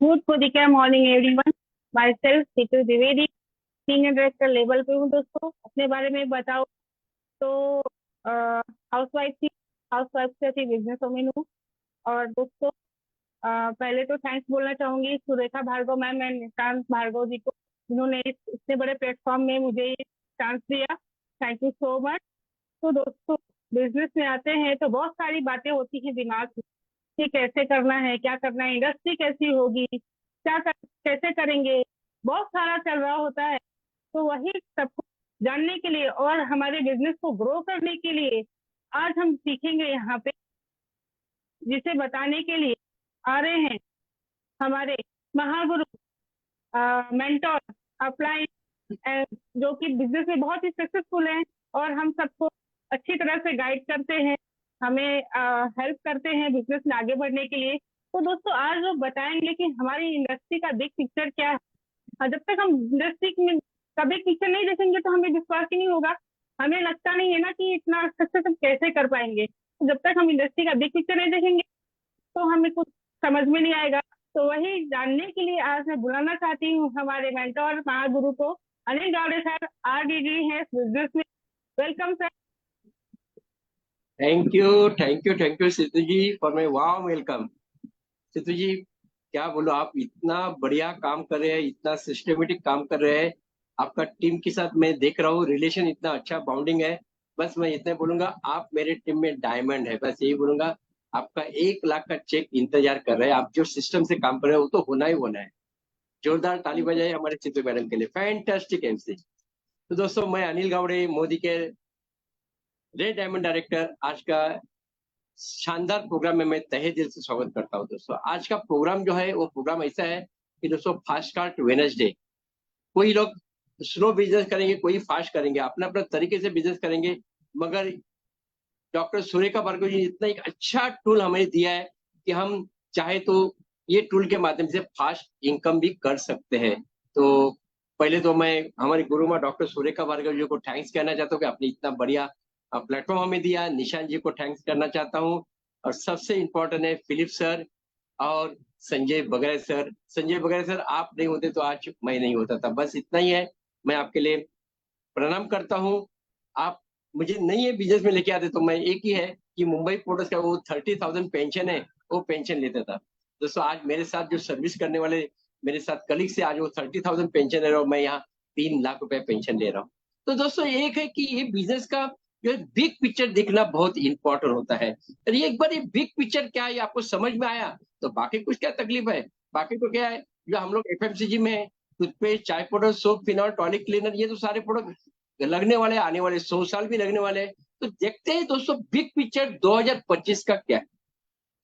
Good Pudika morning everyone. Myself Situ Dwivedi, senior director level पे हूँ दोस्तों। अपने बारे में बताओ तो हाउस वाइफ थी, हाउस वाइफ से थी बिजनेस वुमेन हूँ। और दोस्तों पहले तो थैंक्स बोलना चाहूंगी सुरेखा भार्गव मैम एंड निशांत भार्गव जी को, जिन्होंने इतने बड़े प्लेटफॉर्म में मुझे ये चांस दिया। Thank you so much. तो दोस्तों बिजनेस में आते हैं तो बहुत सारी बातें होती हैं दिमाग में कि कैसे करना है, क्या करना है, इंडस्ट्री कैसी होगी, कैसे करेंगे, बहुत सारा चल रहा होता है। तो वही सब कुछ जानने के लिए और हमारे बिजनेस को ग्रो करने के लिए आज हम सीखेंगे यहाँ पे, जिसे बताने के लिए आ रहे हैं हमारे महागुरु, मेंटोर, अपलाइन, जो कि बिजनेस में बहुत ही सक्सेसफुल हैं और हम सबको अच्छी तरह से गाइड करते हैं, हमें हेल्प करते हैं बिजनेस में आगे बढ़ने के लिए। तो दोस्तों आज वो बताएंगे कि हमारी इंडस्ट्री का बिग पिक्चर क्या है। और जब तक हम इंडस्ट्री में का बिग पिक्चर नहीं देखेंगे तो हमें विश्वास ही नहीं होगा। हमें लगता नहीं है ना कि इतना सक्सेस हम कैसे कर पाएंगे। तो जब तक हम इंडस्ट्री का बिग पिक्चर नहीं देखेंगे तो हमें कुछ समझ में नहीं आएगा। तो वही जानने के लिए आज मैं बुलाना चाहती हूँ हमारे मेंटोर महागुरु को, अनिल गावड़े सर, RDD है बिजनेस में। Welcome sir. Thank you Siddhu ji for my warm welcome. Siddhu ji क्या बोलो, आप इतना बढ़िया काम कर रहे हैं, इतना सिस्टमेटिक काम कर रहे हैं। आपका टीम के साथ मैं देख रहा हूँ, रिलेशन इतना अच्छा बाउंडिंग है। बस मैं इतना बोलूंगा, आप मेरे टीम में डायमंड है, बस यही बोलूंगा। आपका 1 लाख का चेक इंतजार कर रहे हैं। आप जो सिस्टम से काम कर रहे हैं वो तो होना ही होना है। जोरदार ताली बजाए हमारे सिद्धू मैडम के लिए, फैंटास्टिक एमसी। तो दोस्तों मैं अनिल गावड़े, मोदी के रेड डायमंड डायरेक्टर, आज का शानदार प्रोग्राम में मैं तहे दिल से स्वागत करता हूँ। दोस्तों आज का प्रोग्राम जो है वो प्रोग्राम ऐसा है कि दोस्तों फास्ट स्टार्ट वेडनेसडे। कोई लोग स्लो बिजनेस करेंगे, कोई फास्ट करेंगे, अपना अपना तरीके से बिजनेस करेंगे। मगर डॉक्टर सुरेखा भार्गव जी ने इतना एक अच्छा टूल हमें दिया है कि हम चाहे तो ये टूल के माध्यम से फास्ट इनकम भी कर सकते हैं। तो पहले तो मैं हमारे गुरु माँ डॉक्टर सुरेखा भार्गव जी को थैंक्स कहना चाहता हूँ कि आपने इतना बढ़िया प्लेटफॉर्म हमें दिया। निशान जी को थैंक्स करना चाहता हूँ। और सबसे इम्पोर्टेंट है फिलिप सर और संजय बगैर सर। संजय बगैर सर आप नहीं होते तो आज मैं नहीं होता था। बस इतना ही है, मैं आपके लिए प्रणाम करता हूँ। आप मुझे नहीं है बिजनेस में लेके आते तो मैं एक ही है कि मुंबई पोर्ट्स का वो 30,000 पेंशन है, वो पेंशन लेता था। दोस्तों आज मेरे साथ जो सर्विस करने वाले मेरे साथ कलीग से आज वो 30,000 पेंशन ले रहा हूँ, मैं यहाँ 3 लाख रुपए पेंशन ले रहा हूँ। तो दोस्तों एक है कि ये बिजनेस का जो बिग पिक्चर देखना बहुत इंपॉर्टेंट होता है। और ये एक बार ये बिग पिक्चर क्या है आपको समझ में आया तो बाकी कुछ क्या तकलीफ है। बाकी तो क्या है, जो हम लोग FMCG में है, टूथपेस्ट, चाय powder, soap, phenol, toilet cleaner, ये तो सारे प्रोडक्ट लगने वाले, आने वाले 100 साल भी लगने वाले हैं। तो देखते हैं दोस्तों बिग पिक्चर 2025 का क्या है।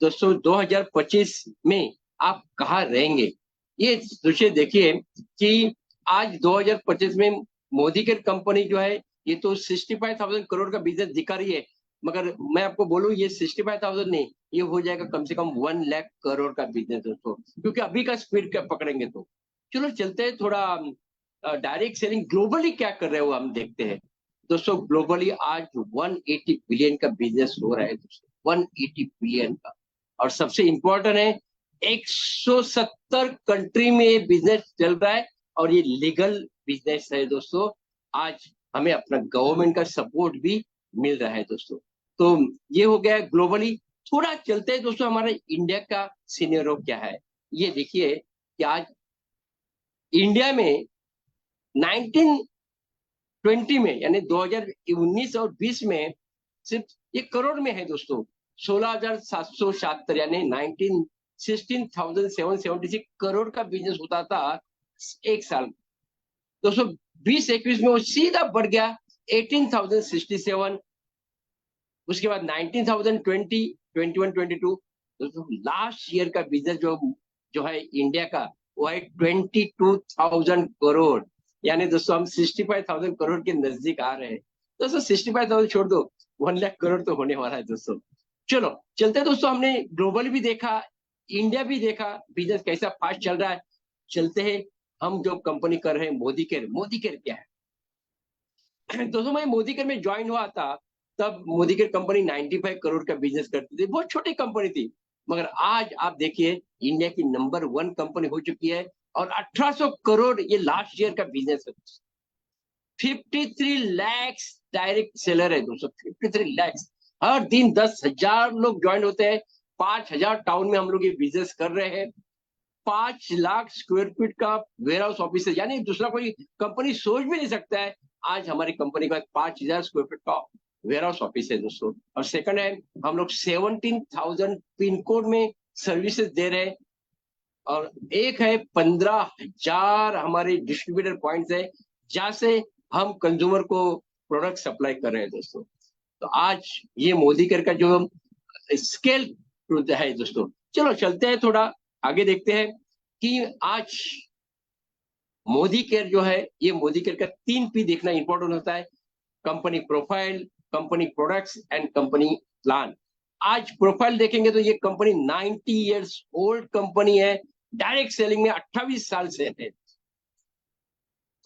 दोस्तों 2025 में आप कहाँ रहेंगे, ये सोचिए। देखिए कि आज 2025 में मोदी की कंपनी जो है ये तो 65,000 करोड़ का बिजनेस दिखा रही है। मगर मैं आपको बोलूं ये 65,000 नहीं, ये हो जाएगा कम से कम 1 लाख करोड़ का बिजनेस दोस्तों, क्योंकि अभी का स्पीड का पकड़ेंगे तो। चलो चलते हैं थोड़ा डायरेक्ट सेलिंग ग्लोबली क्या कर रहे हो हम देखते हैं। दोस्तों ग्लोबली आज 180 बिलियन का बिजनेस हो रहा है दोस्तों, 180 बिलियन का। और सबसे इंपॉर्टेंट है 170 कंट्री में ये बिजनेस चल रहा है और ये लीगल बिजनेस है दोस्तों। आज हमें अपना गवर्नमेंट का सपोर्ट भी मिल रहा है दोस्तों। तो ये हो गया ग्लोबली। थोड़ा चलते हैं दोस्तों हमारे इंडिया का सिनेरियो क्या है। ये देखिए कि आज इंडिया में 1920 में यानी 2019 और 20 में सिर्फ ये करोड़ में है दोस्तों, 16,776 यानी 16,776 करोड़ का बिजनेस होता था एक साल। दोस्तों 2021 में वो सीधा बढ़ गया 18,067। उसके बाद 19,020, 21, 22। दोस्तों लास्ट ईयर का बिजनेस जो है इंडिया का वो है 22,000 करोड़। यानी दोस्तों हम 65,000 करोड़ के नजदीक आ रहे हैं। दोस्तों 65,000 छोड़ दो, 1 लाख करोड़ तो होने वाला है दोस्तों। चलो चलते हैं दोस्तों, हमने ग्लोबल भी देखा, इंडिया भी देखा, बिजनेस कैसा फास्ट चल रहा है। चलते हैं हम जो कंपनी कर रहे हैं मोदी केयर। मोदी केयर क्या है दोस्तों, मैं मोदी केयर में ज्वाइन हुआ था तब मोदी केयर कंपनी 95 करोड़ का बिजनेस करती थी, बहुत छोटी कंपनी थी। मगर आज आप देखिए इंडिया की नंबर 1 कंपनी हो चुकी है और 1800 करोड़ ये लास्ट ईयर का बिजनेस है। 53 lakhs डायरेक्ट सेलर है दोस्तों, 53 lakhs। हर दिन 10,000 लोग ज्वाइन होते हैं। 5,000 टाउन में हम लोग ये बिजनेस कर रहे हैं। 5 लाख स्क्वायर फीट का वेयर हाउस ऑफिस है, यानी दूसरा कोई कंपनी सोच भी नहीं सकता है। आज हमारी कंपनी का 5,000 स्क्वायर फीट का वेयर हाउस ऑफिस है दोस्तों। और सेकंड है, हम लोग 17,000 पिन कोड में सर्विसेज दे रहे हैं। और एक है 15,000 हमारे डिस्ट्रीब्यूटर पॉइंट्स है, जहां से हम कंज्यूमर को प्रोडक्ट सप्लाई कर रहे हैं दोस्तों। तो आज ये मोदी केयर का जो स्केल है दोस्तों। चलो चलते हैं, थोड़ा आगे देखते हैं कि आज मोदी केयर जो है, ये मोदी केयर का 3 P देखना इंपॉर्टेंट होता है। Company profile, company products and company plan. आज प्रोफाइल देखेंगे तो ये कंपनी 90 इयर्स ओल्ड कंपनी है, डायरेक्ट सेलिंग में 28 साल से है।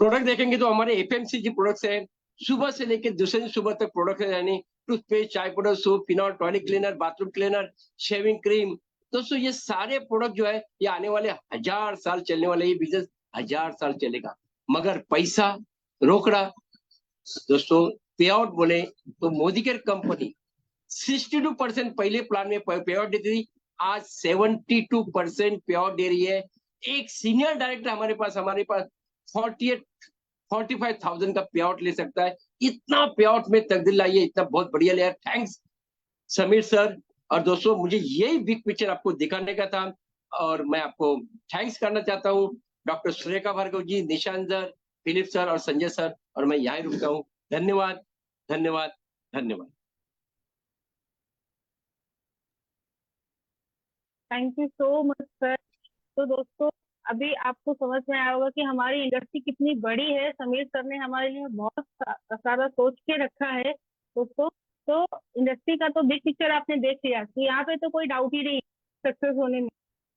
प्रोडक्ट देखेंगे तो हमारे एफएमसीजी प्रोडक्ट्स है, सुबह से लेकर दूसरे सुबह तक प्रोडक्ट है, यानी टूथपेस्ट, चाय powder, soap, phenol, toilet cleaner, bathroom cleaner, shaving cream. दोस्तों ये सारे प्रोडक्ट जो है ये आने वाले 1000 साल चलने वाले, ये बिजनेस 1000 साल चलेगा। मगर पैसा रोकड़ा दोस्तों, पे आउट बोले तो मोदी केयर कंपनी 62% पहले प्लान में पे आउट देती थी, आज 72% पे आउट दे रही है। एक सीनियर डायरेक्टर हमारे पास 45,000 का पे आउट ले सकता है। इतना पे आउट में तब्दील लाइए, इतना बहुत बढ़िया लिया। Thanks Sameer sir. और दोस्तों मुझे यही बिग पिक्चर आपको दिखाने का था और मैं आपको थैंक्स करना चाहता हूँ डॉक्टर सुरेखा भार्गव जी, निशांत सर, फिलिप सर और संजय सर। और मैं यहाँ रुकता हूँ। धन्यवाद, धन्यवाद, धन्यवाद। Thank you so much sir. तो दोस्तों अभी आपको समझ में आया होगा कि हमारी इंडस्ट्री कितनी बड़ी है। समीर सर ने हमारे लिए बहुत सारा सोच के रखा है दोस्तों। तो इंडस्ट्री का तो बिग पिक्चर आपने देख लिया कि यहाँ पे तो कोई डाउट ही नहीं सक्सेस होने में।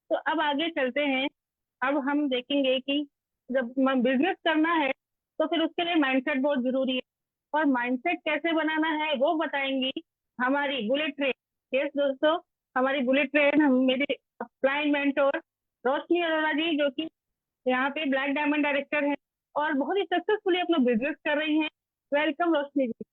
तो अब आगे चलते हैं। अब हम देखेंगे कि जब बिजनेस करना है तो फिर उसके लिए माइंडसेट बहुत जरूरी है। और माइंडसेट कैसे बनाना है वो बताएंगी हमारी बुलेट ट्रेन। यस दोस्तों, हमारी बुलेट ट्रेन, हम मेरे क्लाइंट मेंटोर रोशनी अरोड़ा जी, जो कि यहाँ पे ब्लैक डायमंड डायरेक्टर हैं और बहुत ही सक्सेसफुली अपना बिजनेस कर रही हैं। Welcome Roshni ji.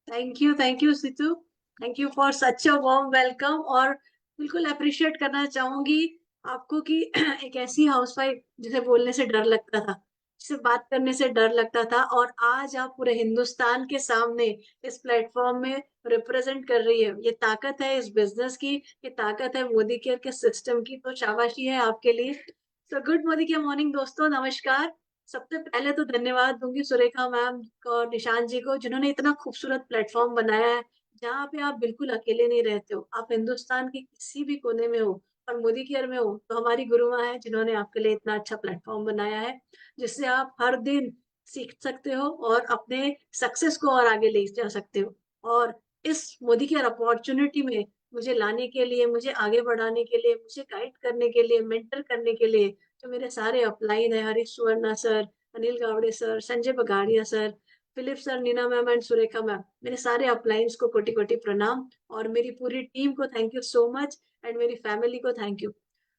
Thank you Situ, thank you for such a warm welcome. और बिल्कुल अप्रिशिएट करना चाहूंगी आपको कि एक ऐसी हाउसवाइफ जिसे बोलने से डर लगता था, जिसे बात करने से डर लगता था, और आज आप पूरे हिंदुस्तान के सामने इस प्लेटफॉर्म में रिप्रेजेंट कर रही है। ये ताकत है इस बिजनेस की, ये ताकत है मोदी केयर के सिस्टम की। तो शाबाशी है आपके लिए। तो गुड मोदी केयर मॉर्निंग दोस्तों, नमस्कार। सबसे पहले तो धन्यवाद दूंगी सुरेखा मैम और निशांत जी को, जिन्होंने इतना खूबसूरत प्लेटफॉर्म बनाया है जहाँ पे आप बिल्कुल अकेले नहीं रहते हो। आप हिंदुस्तान के किसी भी कोने में हो और मोदी केयर में हो तो हमारी गुरु माँ है जिन्होंने आपके लिए इतना अच्छा प्लेटफॉर्म बनाया है, जिससे आप हर दिन सीख सकते हो और अपने सक्सेस को और आगे ले जा सकते हो। और इस मोदी केयर अपॉर्चुनिटी में मुझे लाने के लिए, मुझे आगे बढ़ाने के लिए, मुझे गाइड करने के लिए, मेंटर करने के लिए जो मेरे सारे अपलाइन है, Harish Suvarna sir, Anil Gawade sir, Sanjay Bagadia sir, Philip sir, Neena ma'am and Surekha ma'am, मेरे सारे अपलाइंस को कोटि कोटि प्रणाम। और मेरी पूरी टीम को thank you so much and मेरी फैमिली को थैंक यू।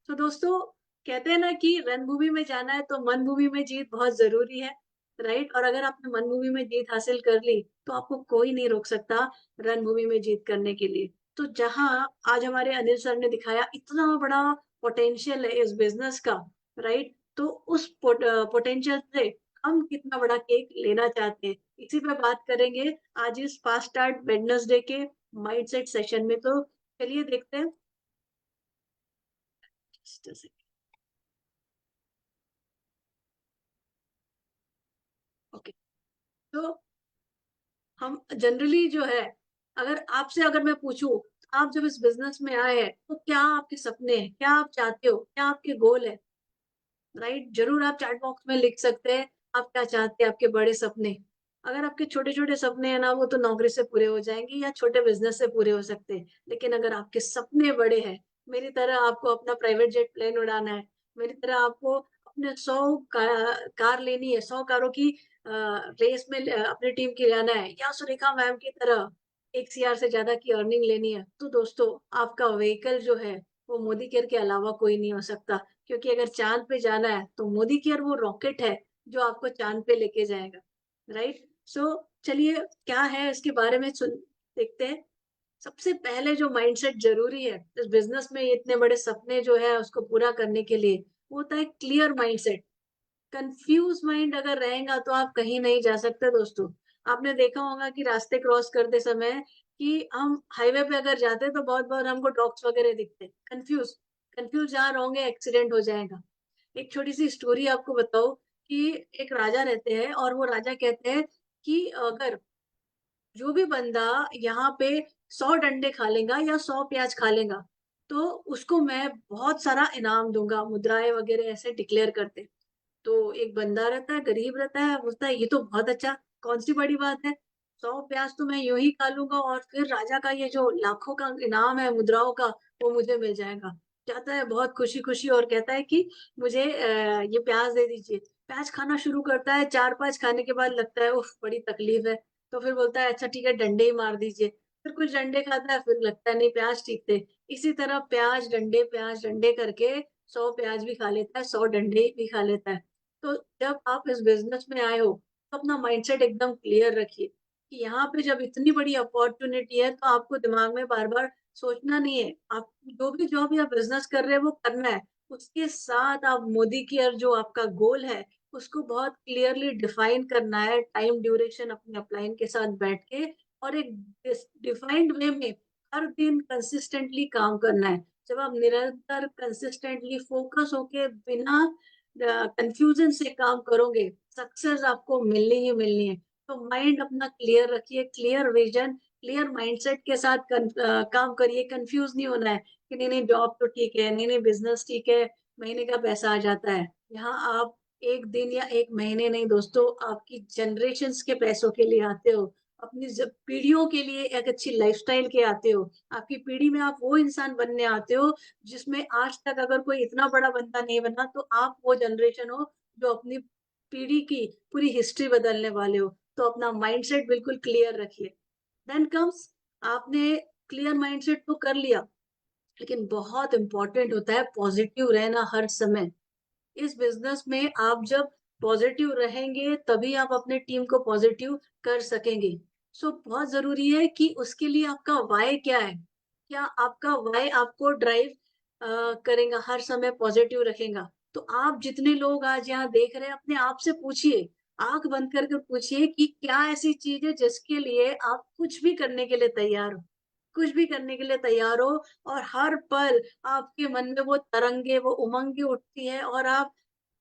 तो दोस्तों कहते हैं ना कि रणभूमि में जाना है तो मनभूमि में जीत बहुत जरूरी है, राइट। और अगर आपने मनभूमि में जीत हासिल कर ली तो आपको कोई नहीं रोक सकता रणभूमि में जीत करने के लिए। तो जहां आज हमारे अनिल सर ने दिखाया इतना बड़ा पोटेंशियल है इस बिजनेस का, राइट, तो उस पोटेंशियल से हम कितना बड़ा केक लेना चाहते हैं, इसी पे बात करेंगे आज इस फास्ट स्टार्ट वेडनेसडे के माइंडसेट सेशन में। तो चलिए देखते हैं। Just a second. ओके, तो हम जनरली जो है, अगर मैं पूछूं आप जब इस बिजनेस में आए हैं तो क्या आपके सपने हैं, क्या आप चाहते हो, क्या आपके गोल है, राइट। जरूर आप चैट बॉक्स में लिख सकते हैं आप क्या चाहते हैं, आपके बड़े सपने। अगर आपके छोटे छोटे सपने हैं ना, वो तो नौकरी से पूरे हो जाएंगे या छोटे बिजनेस से पूरे हो सकते हैं। लेकिन अगर आपके सपने बड़े हैं, मेरी तरह आपको अपना प्राइवेट जेट प्लेन उड़ाना है, मेरी तरह आपको अपने 100 कार लेनी है, 100 कारों की रेस में अपनी टीम की लाना है, या सुरेखा मैम की तरह 1 CR से ज्यादा की अर्निंग लेनी है, तो दोस्तों आपका व्हीकल जो है वो मोदी केयर के अलावा कोई नहीं हो सकता, क्योंकि अगर चाँद पे जाना है तो मोदी केयर वो रॉकेट है जो आपको चाँद पे लेके जाएगा, राइट? सो चलिए क्या है इसके बारे में सुन देखते हैं। सबसे पहले जो माइंडसेट ज़रूरी है इस बिज़नेस में इतने बड़े सपने जो है उसको पूरा करने के लिए, वो होता है क्लियर माइंडसेट। कंफ्यूज माइंड अगर रहेगा तो आप कहीं नहीं जा सकते दोस्तों। आपने देखा होगा कि रास्ते क्रॉस करते समय कि हम हाईवे पे अगर जाते हैं तो बहुत बार हमको डॉग्स वगैरह दिखते हैं। कंफ्यूज जहाँ रहोगे एक्सीडेंट हो जाएगा। एक छोटी सी स्टोरी आपको बताऊं कि एक राजा रहते हैं और वो राजा कहते हैं कि अगर जो भी बंदा यहाँ पे 100 डंडे खा लेगा या 100 प्याज खा लेगा, तो उसको मैं बहुत सारा इनाम दूंगा, मुद्राएं वगैरह ऐसे डिक्लेयर करते। तो एक बंदा रहता है, गरीब रहता है, बोलता है ये तो बहुत अच्छा, कौन सी बड़ी बात है, 100 प्याज तो मैं यूं ही खा लूंगा और फिर राजा का ये जो लाखों का इनाम है मुद्राओं का, वो मुझे मिल जाएगा। जाता है बहुत खुशी खुशी और कहता है कि मुझे ये प्याज दे दीजिए। प्याज खाना शुरू करता है, 4-5 खाने के बाद लगता है उफ बड़ी तकलीफ है, तो फिर बोलता है अच्छा ठीक है डंडे ही मार दीजिए। फिर कुछ डंडे खाता है, फिर लगता है नहीं प्याज ठीक थे। इसी तरह प्याज डंडे करके 100 प्याज भी खा लेता है, 100 डंडे भी खा लेता है। तो जब आप इस बिज़नेस में आए हो, तो अपना माइंडसेट एकदम क्लियर रखिए कि यहाँ पे जब इतनी बड़ी अपॉर्च्युनिटी है, तो आपको दिमाग में बार-बार सोचना नहीं है। आप जो भी जॉब या बिज़नेस कर रहे हैं, वो करना है। उसके साथ आप मोदी केयर जो आपका गोल है, उसको बहुत क्लियरली डिफाइन करना है, टाइम ड्यूरेशन अपने अपलाइन के साथ बैठ के और एक डिफाइंड वे में हर दिन कंसिस्टेंटली काम करना है। जब आप निरंतर कंसिस्टेंटली फोकस होके बिना कंफ्यूजन से काम करोगे, सक्सेस आपको मिलनी ही मिलनी है। तो माइंड अपना क्लियर रखिए, क्लियर विजन, क्लियर माइंडसेट के साथ काम करिए, कंफ्यूज नहीं होना है कि नहीं-नहीं जॉब तो ठीक है, नहीं-नहीं बिज़नेस ठीक है, महीने का पैसा आ जाता है। यहाँ आप 1 दिन या 1 महीने नहीं दोस्तों, आपकी जनरेशंस के पैसों के लिए आते हो। अपनी पीढ़ियों के लिए एक अच्छी लाइफ़स्टाइल के आते हो। आपकी पीढ़ी में आप वो इंसान बनने आते हो जिसमें आज तक अगर कोई इतना बड़ा बंदा नहीं बना, तो आप वो जनरेशन हो जो अपनी पीढ़ी की पूरी हिस्ट्री बदलने वाले हो। तो अपना माइंडसेट बिल्कुल क्लियर रखिए। देन कम्स आपने क्लियर माइंडसेट तो कर लिया, लेकिन बहुत इम्पोर्टेंट होता है पॉजिटिव रहना हर समय। इस बिज़नेस में आप जब पॉजिटिव रहेंगे, तभी आप अपने टीम को पॉजिटिव कर सकेंगे। सो बहुत ज़रूरी है कि उसके लिए आपका व्हाय क्या है? क्या आपका व्हाय आपको ड्राइव करेगा, हर समय पॉजिटिव रखेगा? तो आप जितने लोग आज यहाँ देख रहे हैं, अपने आप से पूछिए, आँख बंद करके पूछिए कि क्या ऐसी चीज़ है जिसके लिए आप कुछ भी करने के लिए तैयार हो? कुछ भी करने के लिए तैयार हो और हर पल आपके मन में वो तरंगे, वो उमंगे उठती है और आप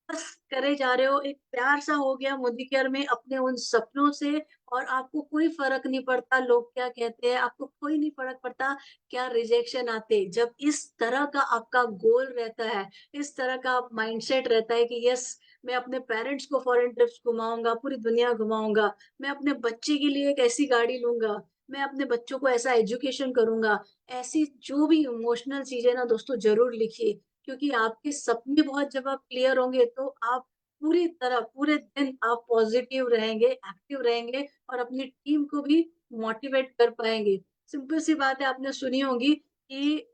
बस करे जा रहे हो, एक प्यार सा हो गया मोदी केयर में अपने उन सपनों से और आपको कोई फ़र्क नहीं पड़ता लोग क्या कहते हैं, आपको कोई नहीं फ़र्क पड़ता क्या रिजेक्शन आते। जब इस तरह का आपका गोल रहता है, इस तरह का आप माइंडसेट रहता है कि यस मैं अपने पेरेंट्स को फॉरेन ट्रिप्स घुमाऊँगा, पूरी दुनिया घुमाऊँगा, मैं अपने बच्चे के लिए एक ऐसी गाड़ी लूँगा, मैं अपने बच्चों को ऐसा एजुकेशन करूँगा। ऐसी जो भी इमोशनल चीज़ें ना दोस्तों ज़रूर लिखिए। क्योंकि आपके सपने बहुत जब आप क्लियर होंगे तो आप पूरी तरह पूरे दिन आप पॉजिटिव रहेंगे, एक्टिव रहेंगे और अपनी टीम को भी मोटिवेट कर पाएँगे। सिंपल सी बात है आपने सुनी होगी कि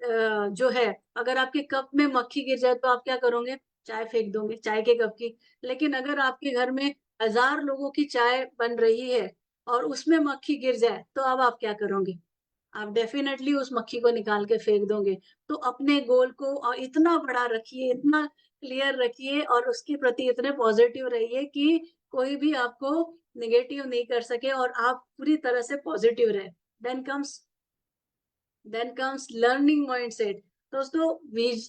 जो है अगर आपके कप में मक्खी गिर जाए तो आप क्या करोगे? चाय फेंक दोगे, चाय के कप की। लेकिन अगर आपके घर में 1000 लोगों की चाय बन रही है और उसमें मक्खी गिर जाए, तो अब आप क्या करोगे? आप डेफ़िनेटली उस मक्खी को निकाल के फेंक दोगे। तो अपने गोल को इतना बड़ा रखिए, इतना क्लियर रखिए और उसके प्रति इतने पॉज़िटिव रहिए कि कोई भी आपको नेगेटिव नहीं कर सके और आप पूरी तरह से पॉज़िटिव रहें। Then comes then comes learning mindset. दोस्तों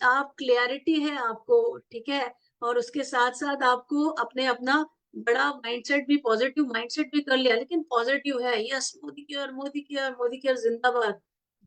आप क्लैरिटी है आपको, ठीक है? और उसके साथ-साथ आपको अपने अपना बड़ा माइंडसेट भी पॉजिटिव माइंडसेट भी कर लिया, लेकिन पॉजिटिव है, yes Modi care, Modi care, Modi care ज़िंदाबाद।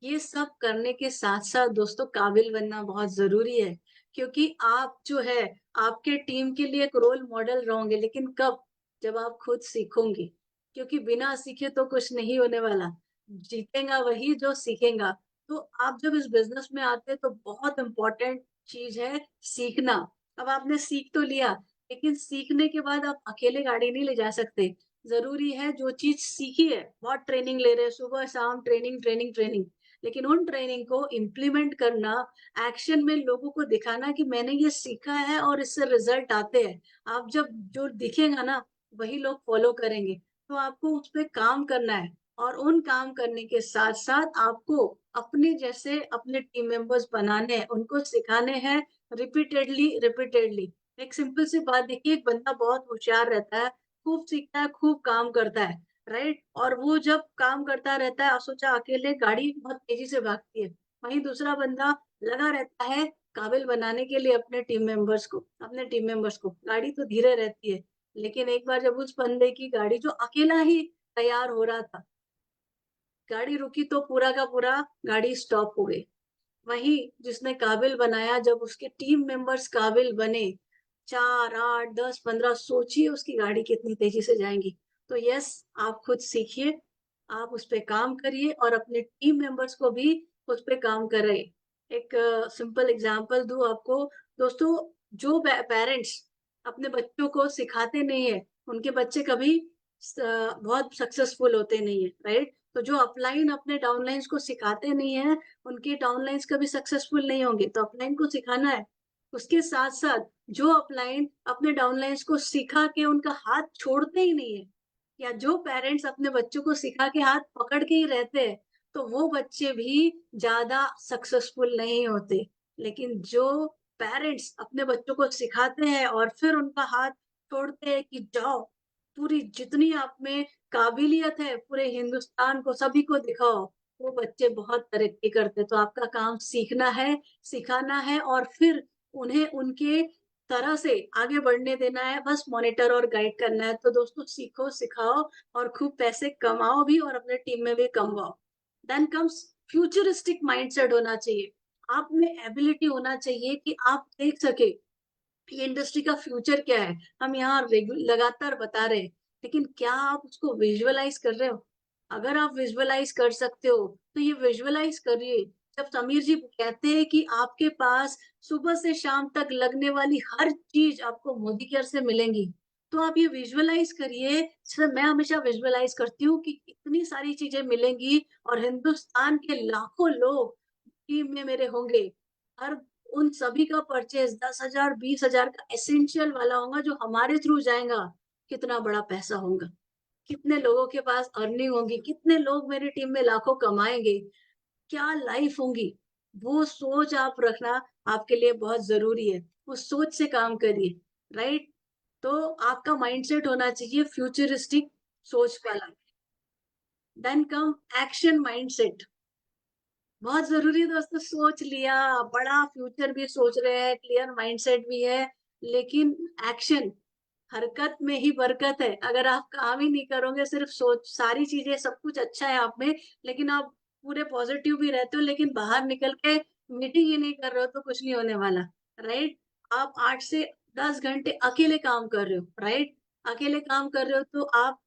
ये सब करने के साथ-साथ दोस्तों काबिल बनना बहुत ज़रूरी है, क्योंकि आप जो है, आपके टीम के लिए एक रोल मॉडल रहोगे, लेकिन कब? जब आप खुद सीखोगे, क्योंकि बिना सीखे तो कुछ नहीं होने वाला। जीतेगा वही जो सीखेगा। तो आप जब इस बिज़नेस में आते हैं तो बहुत इम्पोर्टेंट चीज़ है सीखना। अब आपने सीख तो लिया, लेकिन सीखने के बाद आप अकेले गाड़ी नहीं ले जा सकते। ज़रूरी है जो चीज़ सीखी है, बहुत ट्रेनिंग ले रहे हैं, सुबह-शाम ट्रेनिंग, ट्रेनिंग, ट्रेनिंग। लेकिन उन ट्रेनिंग को इम्प्लीमेंट करना, एक्शन में लोगों को दिखाना कि मैंने ये सीखा है और इससे रिजल्ट आते हैं। आप जब जो दिखेगा ना, वही लोग फॉलो करेंगे। तो आपको उस पे काम करना है और उन काम करने के साथ-साथ आपको अपने जैसे अपने टीम मेंबर्स बनाने हैं, उनको सिखाने हैं रिपीटेडली रिपीटेडली। एक सिंपल सी बात देखिए, एक बंदा बहुत होशियार रहता है, खूब सीखता है, खूब काम करता है, राइट? और वो जब काम करता रहता है, सोचा अकेले गाड़ी बहुत तेज़ी से भागती है। वहीं दूसरा बंदा लगा रहता है काबिल बनाने के लिए अपने टीम मेंबर्स को। गाड़ी तो धीरे रहती है, लेकिन एक बार जब उस बंदे की गाड़ी जो अकेला ही तैयार हो रहा था, गाड़ी रुकी तो पूरा का पूरा गाड़ी स्टॉप हो गई। वहीं जिसने काबिल बनाया, जब उसके टीम मेंबर्स काबिल बने, 4, 8, 10, 15, सोचिए उसकी गाड़ी कितनी तेज़ी से जाएँगी। तो यस, आप खुद सीखिए, आप उस पे काम करिए और अपने टीम मेंबर्स को भी उस पे काम कराइए। एक सिंपल एग्ज़ाम्पल दूँ आपको, दोस्तों, जो पेरेंट्स अपने बच्चों को सिखाते नहीं हैं, उनके बच्चे कभी बहुत सक्सेसफुल होते नहीं हैं, राइट? तो जो अपलाइन अपने डाउनलाइन्स को सिखाते नहीं हैं, उनके डाउनलाइन्स कभी सक्सेसफुल नहीं होंगे, तो अपलाइन को सिखाना है। उसके साथ-साथ जो अपलाइन अपने डाउनलाइन्स को सिखा के उनका हाथ छोड़ते ही नहीं है, या जो पेरेंट्स अपने बच्चों को सिखा के हाथ पकड़ के ही रहते हैं, तो वो बच्चे भी ज़्यादा सक्सेसफुल नहीं होते। लेकिन जो पेरेंट्स अपने बच्चों को सिखाते हैं और फिर उनका हाथ छोड़ते हैं कि जाओ, पूरी जितनी आप में काबिलियत है, पूरे हिंदुस्तान को सभी को दिखाओ, वो बच्चे बहुत तरक्की करते हैं। तो आपका काम सीखना है, सिखाना है और फिर उन्हें उनके तरह से आगे बढ़ने देना है, बस मॉनिटर और गाइड करना है। तो दोस्तों, सीखो, सिखाओ और खूब पैसे कमाओ भी और अपने टीम में भी कमवाओ। देन कम्स फ्यूचरिस्टिक माइंडसेट होना चाहिए। आप में एबिलिटी होना चाहिए कि आप देख सके ये इंडस्ट्री का फ्यूचर क्या है? हम यहाँ लगातार बता रहे हैं, लेकिन क्या आप उसको विजुअलाइज़ कर रहे हो? अगर आप विजुअलाइज़ कर सकते हो, तो ये विजुअलाइज़ करिए। जब समीर जी कहते हैं कि आपके पास सुबह से शाम तक लगने वाली हर चीज़ आपको मोदी केयर से मिलेंगी, तो आप ये विजुअलाइज़ करिए। जैसे मैं हमेशा विजुअलाइज़ करती हूँ कि इतनी सारी चीज़ें मिलेंगी और हिंदुस्तान के लाखों लोग टीम में मेरे होंगे। हर उन सभी का परचेज़ 10,000 20,000 का एसेंशियल वाला होगा जो हमारे थ्रू जाएगा, कितना बड़ा पैसा होगा, कितने लोगों के पास अर्निंग होगी, कितने लोग मेरी टीम में लाखों कमाएँगे, क्या लाइफ होंगी। वो सोच आप रखना आपके लिए बहुत ज़रूरी है। उस सोच से काम करिए, राइट? तो आपका माइंडसेट होना चाहिए फ्यूचरिस्टिक सोच वाला। Then come action mindset. बहुत ज़रूरी है दोस्तों, सोच लिया, बड़ा फ्यूचर भी सोच रहे हैं, क्लियर माइंडसेट भी है, लेकिन एक्शन, हरकत में ही बरकत है। अगर आप काम ही नहीं करोगे, सिर्फ सोच, सारी चीज़ें सब कुछ अच्छा है आप में, लेकिन आप पूरे पॉज़िटिव भी रहते हो, लेकिन बाहर निकल के मीटिंग ही नहीं कर रहे हो, तो कुछ नहीं होने वाला, राइट? आप 8 से 10 घंटे अकेले काम कर रहे हो, राइट? अकेले काम कर रहे हो, तो आप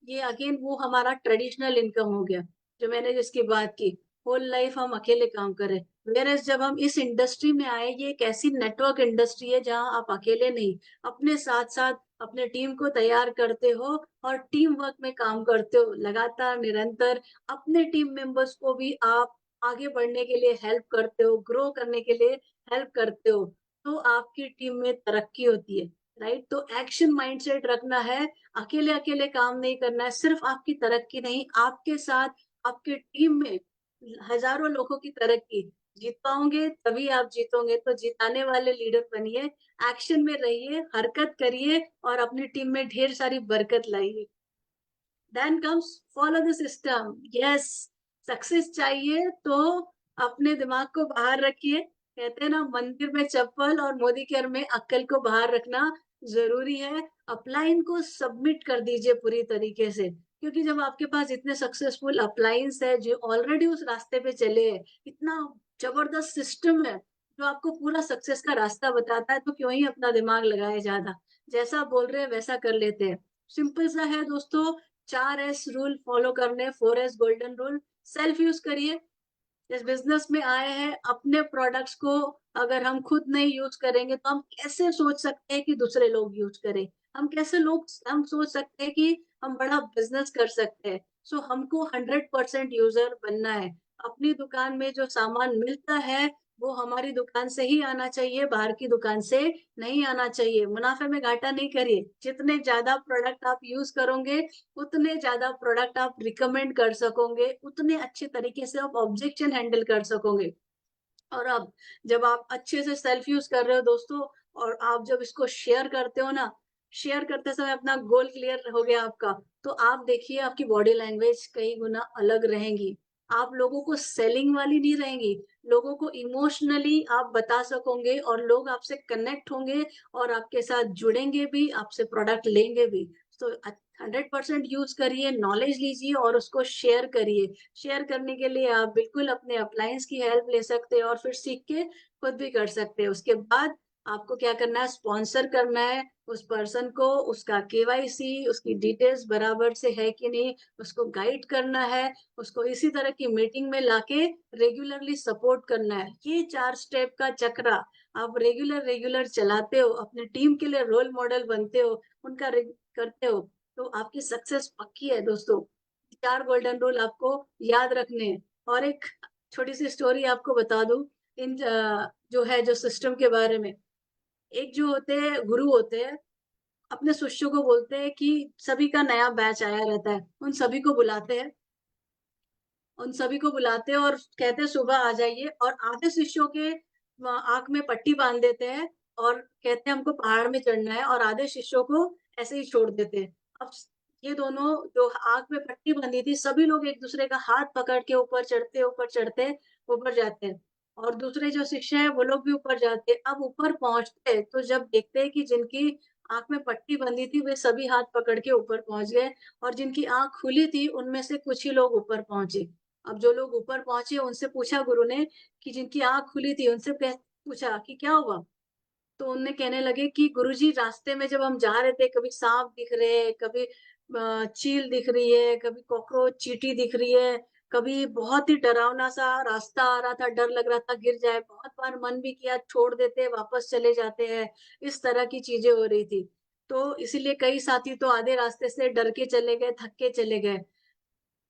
ये अगेन वो हमारा ट्रेडिशनल इनकम हो गया, जो मैंने जिसकी बात की। होल लाइफ हम अकेले काम करें। व्हेयरएज़ जब हम इस इंडस्ट्री में आए, ये एक ऐसी नेटवर्क इंडस्ट्री है जहाँ आप अकेले नहीं, अपने साथ-साथ अपने टीम को तैयार करते हो और टीम वर्क में काम करते हो। लगातार, निरंतर अपने टीम मेंबर्स को भी आप आगे बढ़ने के लिए हेल्प करते हो, ग्रो करने के लिए हेल्प करते हो, तो आपकी टीम में तरक्की होती है, राइट? तो एक्शन माइंडसेट रखना है, अकेले-अकेले काम नहीं करना है, सिर्फ आपकी तरक्की नहीं, आपके साथ आपके टीम में हज़ारों लोगों की तरक्की। जीत पाओगे तभी आप जीतोगे, तो जिताने वाले लीडर बनिए, एक्शन में रहिए, हरकत करिए और अपनी टीम में ढेर सारी बरकत लाइए। Then comes follow the system. Yes, success चाहिए तो अपने दिमाग को बाहर रखिए। कहते हैं ना, मंदिर में चप्पल और मोदी केयर में अक्ल को बाहर रखना ज़रूरी है। अपलाइन को सबमिट कर दीजिए पूरी तरीके से, क्योंकि जब आपके पास इतने सक्सेसफुल अपलाइन्स है जो ऑलरेडी उस रास्ते पे चले हैं, इतना ज़बरदस्त सिस्टम है जो आपको पूरा सक्सेस का रास्ता बताता है, तो क्यों ही अपना दिमाग लगाए ज़्यादा। जैसा बोल रहे हैं वैसा कर लेते हैं। सिंपल सा है दोस्तों, 4S रूल फॉलो करने, 4S golden rule, self use करिए। इस बिज़नेस में आए हैं, अपने प्रोडक्ट्स को अगर हम खुद नहीं यूज़ करेंगे, तो हम कैसे सोच सकते हैं कि दूसरे लोग यूज़ करें? हम सोच सकते हैं कि हम बड़ा बिज़नेस कर सकते हैं। सो हमको 100% यूज़र बनना है। अपनी दुकान में जो सामान मिलता है वो हमारी दुकान से ही आना चाहिए, बाहर की दुकान से नहीं आना चाहिए। मुनाफे में घाटा नहीं करिए। जितने ज्यादा प्रोडक्ट आप यूज करोगे उतने ज्यादा प्रोडक्ट आप रिकमेंड कर सकोगे, उतने अच्छे तरीके से आप ऑब्जेक्शन हैंडल कर सकोगे। और अब जब आप अच्छे से सेल्फ यूज कर रहे हो दोस्तों, और आप जब इसको शेयर करते हो ना, शेयर करते समय अपना गोल क्लियर हो गया आपका, तो आप देखिए आपकी बॉडी लैंग्वेज कई गुना अलग रहेंगी। आप लोगों को सेलिंग वाली नहीं रहेंगी, लोगों को इमोशनली आप बता सकोगे और लोग आपसे कनेक्ट होंगे और आपके साथ जुड़ेंगे भी, आपसे प्रोडक्ट लेंगे भी। तो 100% यूज करिए, नॉलेज लीजिए और उसको शेयर करिए। शेयर करने के लिए आप बिल्कुल अपने अप्लायंस की हेल्प ले सकते हैं और फिर सीख के खुद भी कर सकते हैं। उसके बाद आपको क्या करना है, स्पॉन्सर करना है उस पर्सन को, उसका केवाईसी, उसकी डिटेल्स बराबर से है कि नहीं, उसको गाइड करना है, उसको इसी तरह की मीटिंग में लाके रेगुलरली सपोर्ट करना है। ये 4 स्टेप का चक्रा आप रेगुलर चलाते हो, अपने टीम के लिए रोल मॉडल बनते हो, उनका करते हो, तो आपकी सक्सेस पक्की है दोस्तों। 4 गोल्डन रूल आपको याद रखने हैं। और एक छोटी सी स्टोरी आपको बता दूं इन जो है जो सिस्टम के बारे में। एक जो होते हैं गुरु होते हैं, अपने शिष्यों को बोलते हैं कि सभी का नया बैच आया रहता है, उन सभी को बुलाते हैं, उन सभी को बुलाते हैं और कहते हैं सुबह आ जाइए, और आधे शिष्यों के आंख में पट्टी बांध देते हैं और कहते हैं हमको पहाड़ में चढ़ना है, और आधे शिष्यों को ऐसे ही छोड़ देते हैं। अब ये दोनों जो आंख में पट्टी बंधी थी, सभी लोग एक दूसरे का हाथ पकड़ के ऊपर जाते हैं, और दूसरे जो शिष्य है वो लोग भी ऊपर जाते हैं। अब ऊपर पहुंचते हैं तो जब देखते हैं कि जिनकी आंख में पट्टी बंधी थी वे सभी हाथ पकड़ के ऊपर पहुंच गए, और जिनकी आंख खुली थी उनमें से कुछ ही लोग ऊपर पहुंचे। अब जो लोग ऊपर पहुंचे उनसे पूछा गुरु ने कि जिनकी आंख खुली थी उनसे पूछा कि क्या हुआ, तो उनने कहने लगे कि गुरुजी रास्ते में जब हम जा रहे थे कभी सांप दिख रहे हैं, कभी चील दिख रही है, कभी कॉकरोच चींटी दिख रही है, कभी बहुत ही डरावना सा रास्ता आ रहा था, डर लग रहा था गिर जाए, बहुत बार मन भी किया छोड़ देते वापस चले जाते हैं, इस तरह की चीजें हो रही थी। तो इसीलिए कई साथी तो आधे रास्ते से डर के चले गए, थक के चले गए।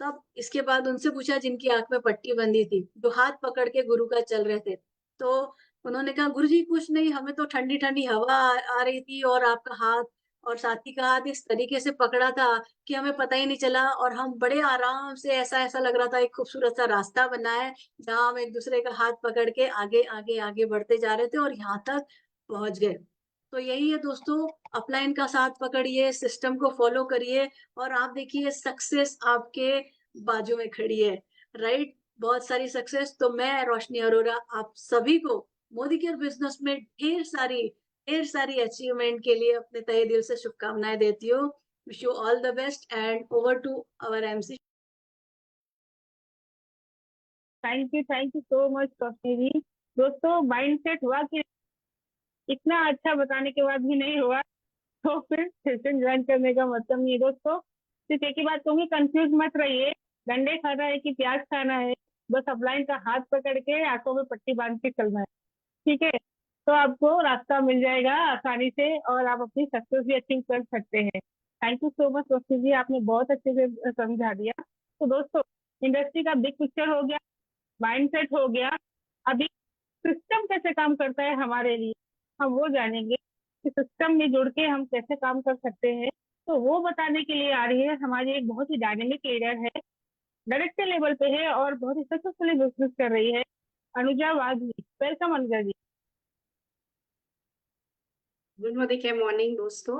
तब इसके बाद उनसे पूछा जिनकी आंख में पट्टी बंधी थी, जो हाथ पकड़ के गुरु का चल रहे थे, तो उन्होंने कहा गुरुजी कुछ नहीं, हमें तो ठंडी ठंडी हवा आ रही थी और आपका हाथ और साथी का हाथ इस तरीके से पकड़ा था कि हमें पता ही नहीं चला, और हम बड़े आराम से, ऐसा ऐसा लग रहा था एक खूबसूरत सा रास्ता बना है जहां हम एक दूसरे का हाथ पकड़ के आगे आगे आगे बढ़ते जा रहे थे और यहाँ तक पहुंच गए। तो यही है दोस्तों, अपलाइन का साथ पकड़िए, सिस्टम को फॉलो करिए, और आप देखिए सक्सेस आपके बाजू में खड़ी है। राइट, बहुत सारी सक्सेस। तो मैं रोशनी अरोरा आप सभी को मोदी केयर बिजनेस में ढेर सारी अचीवमेंट के लिए अपने तहे दिल से शुभकामनाएं देती हूँ। Wish you all the best and over to our MC. Thank you so much Roshni ji. दोस्तों माइंडसेट हुआ कि इतना अच्छा बताने के बाद भी नहीं हुआ तो फिर सेशन ज्वाइन करने का मतलब नहीं है दोस्तों। सिर्फ एक ही बात कहूंगी, कंफ्यूज मत रहिए, डंडे खाना है कि प्याज खाना है, बस अपलाइन का हाथ पकड़ के आंखों में पट्टी बांध के चलना है, ठीक है? तो आपको रास्ता मिल जाएगा आसानी से और आप अपनी सक्सेस भी अचीव कर सकते हैं। Thank you so much Roshni जी, आपने बहुत अच्छे से समझा दिया। तो दोस्तों इंडस्ट्री का बिग पिक्चर हो गया, माइंडसेट हो गया, अभी सिस्टम कैसे काम करता है हमारे लिए हम वो जानेंगे कि सिस्टम में जुड़ के हम कैसे काम कर सकते हैं। तो वो बताने के लिए आ रही है हमारी एक बहुत ही डायनेमिक लीडर है, डायरेक्टर लेवल पे है और बहुत ही सक्सेसफुली बिजनेस कर रही है, Anuja Waghvi. Welcome Anuja ji. Good morning दोस्तों।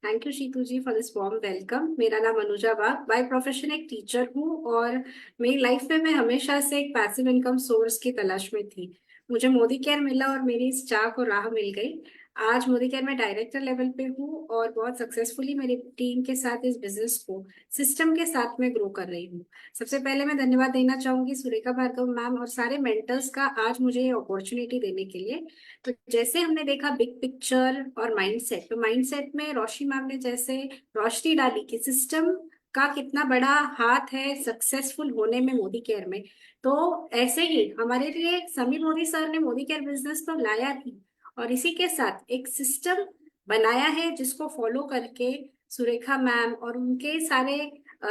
Thank you Sheetu ji for this warm welcome. मेरा नाम अनुजा वाघ, बाय प्रोफेशन एक टीचर हूँ और मेरी लाइफ में मैं हमेशा से एक पैसिव इनकम सोर्स की तलाश में थी। मुझे मोदी केयर मिला और मेरी इस चाह को राह मिल गई। आज मोदी केयर में डायरेक्टर लेवल पे हूँ और बहुत सक्सेसफुली मेरी टीम के साथ इस बिजनेस को सिस्टम के साथ में ग्रो कर रही हूँ। सबसे पहले मैं धन्यवाद देना चाहूंगी सुरेखा भार्गव मैम और सारे मेंटर्स का आज मुझे ये अपॉर्चुनिटी देने के लिए। तो जैसे हमने देखा बिग पिक्चर और माइंडसेट, तो माइंडसेट में रोशनी मैम ने जैसे रोशनी डाली कि सिस्टम का कितना बड़ा हाथ है सक्सेसफुल होने में मोदी केयर में, तो ऐसे ही हमारे लिए समीर मोदी सर ने मोदी केयर बिजनेस तो लाया ही, और इसी के साथ एक सिस्टम बनाया है जिसको फॉलो करके सुरेखा मैम और उनके सारे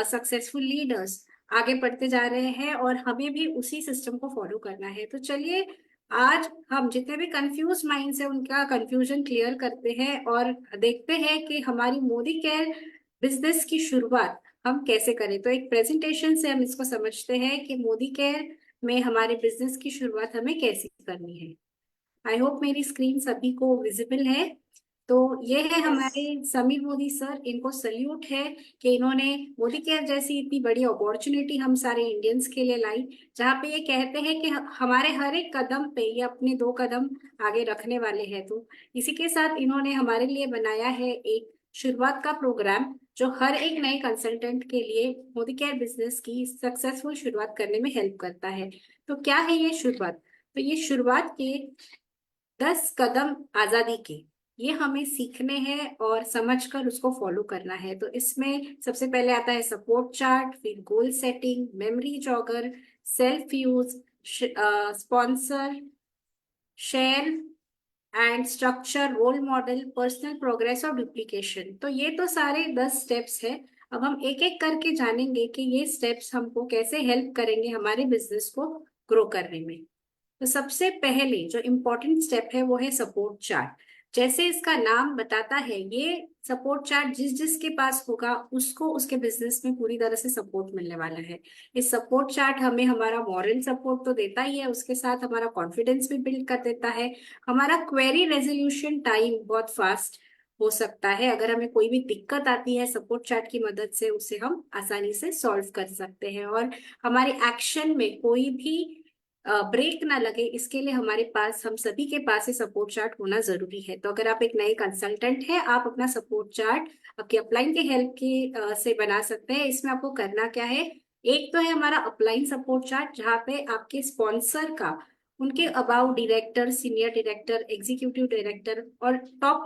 सक्सेसफुल लीडर्स आगे बढ़ते जा रहे हैं और हमें भी उसी सिस्टम को फॉलो करना है। तो चलिए आज हम जितने भी कंफ्यूज माइंड्स हैं उनका कंफ्यूजन क्लियर करते हैं और देखते हैं कि हमारी मोदी केयर बिजनेस की शुरुआत हम कैसे करें। तो एक प्रेजेंटेशन से हम इसको समझते हैं कि मोदी केयर में हमारे बिजनेस की शुरुआत हमें कैसे करनी है। आई होप मेरी स्क्रीन सभी को विजिबल है। तो ये है हमारे समीर मोदी सर, इनको सल्यूट है कि इन्होंने मोदी केयर जैसी इतनी बड़ी अपॉर्चुनिटी हम सारे इंडियंस के लिए लाई, जहाँ पे ये कहते हैं कि हमारे हर एक कदम पे ये अपने 2 कदम आगे रखने वाले हैं। तो इसी के साथ इन्होंने हमारे लिए बनाया है एक शुरुआत का प्रोग्राम जो हर एक नए कंसल्टेंट के लिए मोदी केयर बिजनेस की सक्सेसफुल शुरुआत करने में हेल्प करता है। तो क्या है ये शुरुआत? तो ये शुरुआत के 10 कदम आजादी के, ये हमें सीखने हैं और समझकर उसको फॉलो करना है। तो इसमें सबसे पहले आता है सपोर्ट चार्ट, फिर goal setting, memory jogger, self use, sponsor, share and structure, role model, personal progress और डुप्लीकेशन। तो ये तो सारे 10 स्टेप्स है। अब हम एक एक करके जानेंगे कि ये स्टेप्स हमको कैसे हेल्प करेंगे हमारे बिजनेस को ग्रो करने में। तो सबसे पहले जो इम्पोर्टेंट स्टेप है वो है सपोर्ट चार्ट। जैसे इसका नाम बताता है, ये सपोर्ट चार्ट जिस जिसके पास होगा उसको उसके बिजनेस में पूरी तरह से सपोर्ट मिलने वाला है। इस सपोर्ट चार्ट हमें हमारा मॉरल सपोर्ट तो देता ही है, उसके साथ हमारा कॉन्फिडेंस भी बिल्ड कर देता है। हमारा क्वेरी रेजोल्यूशन टाइम बहुत फास्ट हो सकता है। अगर हमें कोई भी दिक्कत आती है सपोर्ट चार्ट की मदद से उसे हम आसानी से सॉल्व कर सकते हैं। और हमारे एक्शन में कोई भी ब्रेक ना लगे, इसके लिए हमारे पास, हम सभी के पास ये सपोर्ट चार्ट होना जरूरी है। तो अगर आप एक नए कंसल्टेंट हैं, आप अपना सपोर्ट चार्ट आपके अपलाइन के हेल्प की से बना सकते हैं। इसमें आपको करना क्या है, एक तो है हमारा अपलाइन सपोर्ट चार्ट जहाँ पे आपके स्पॉन्सर का, उनके about director, senior director, executive director और टॉप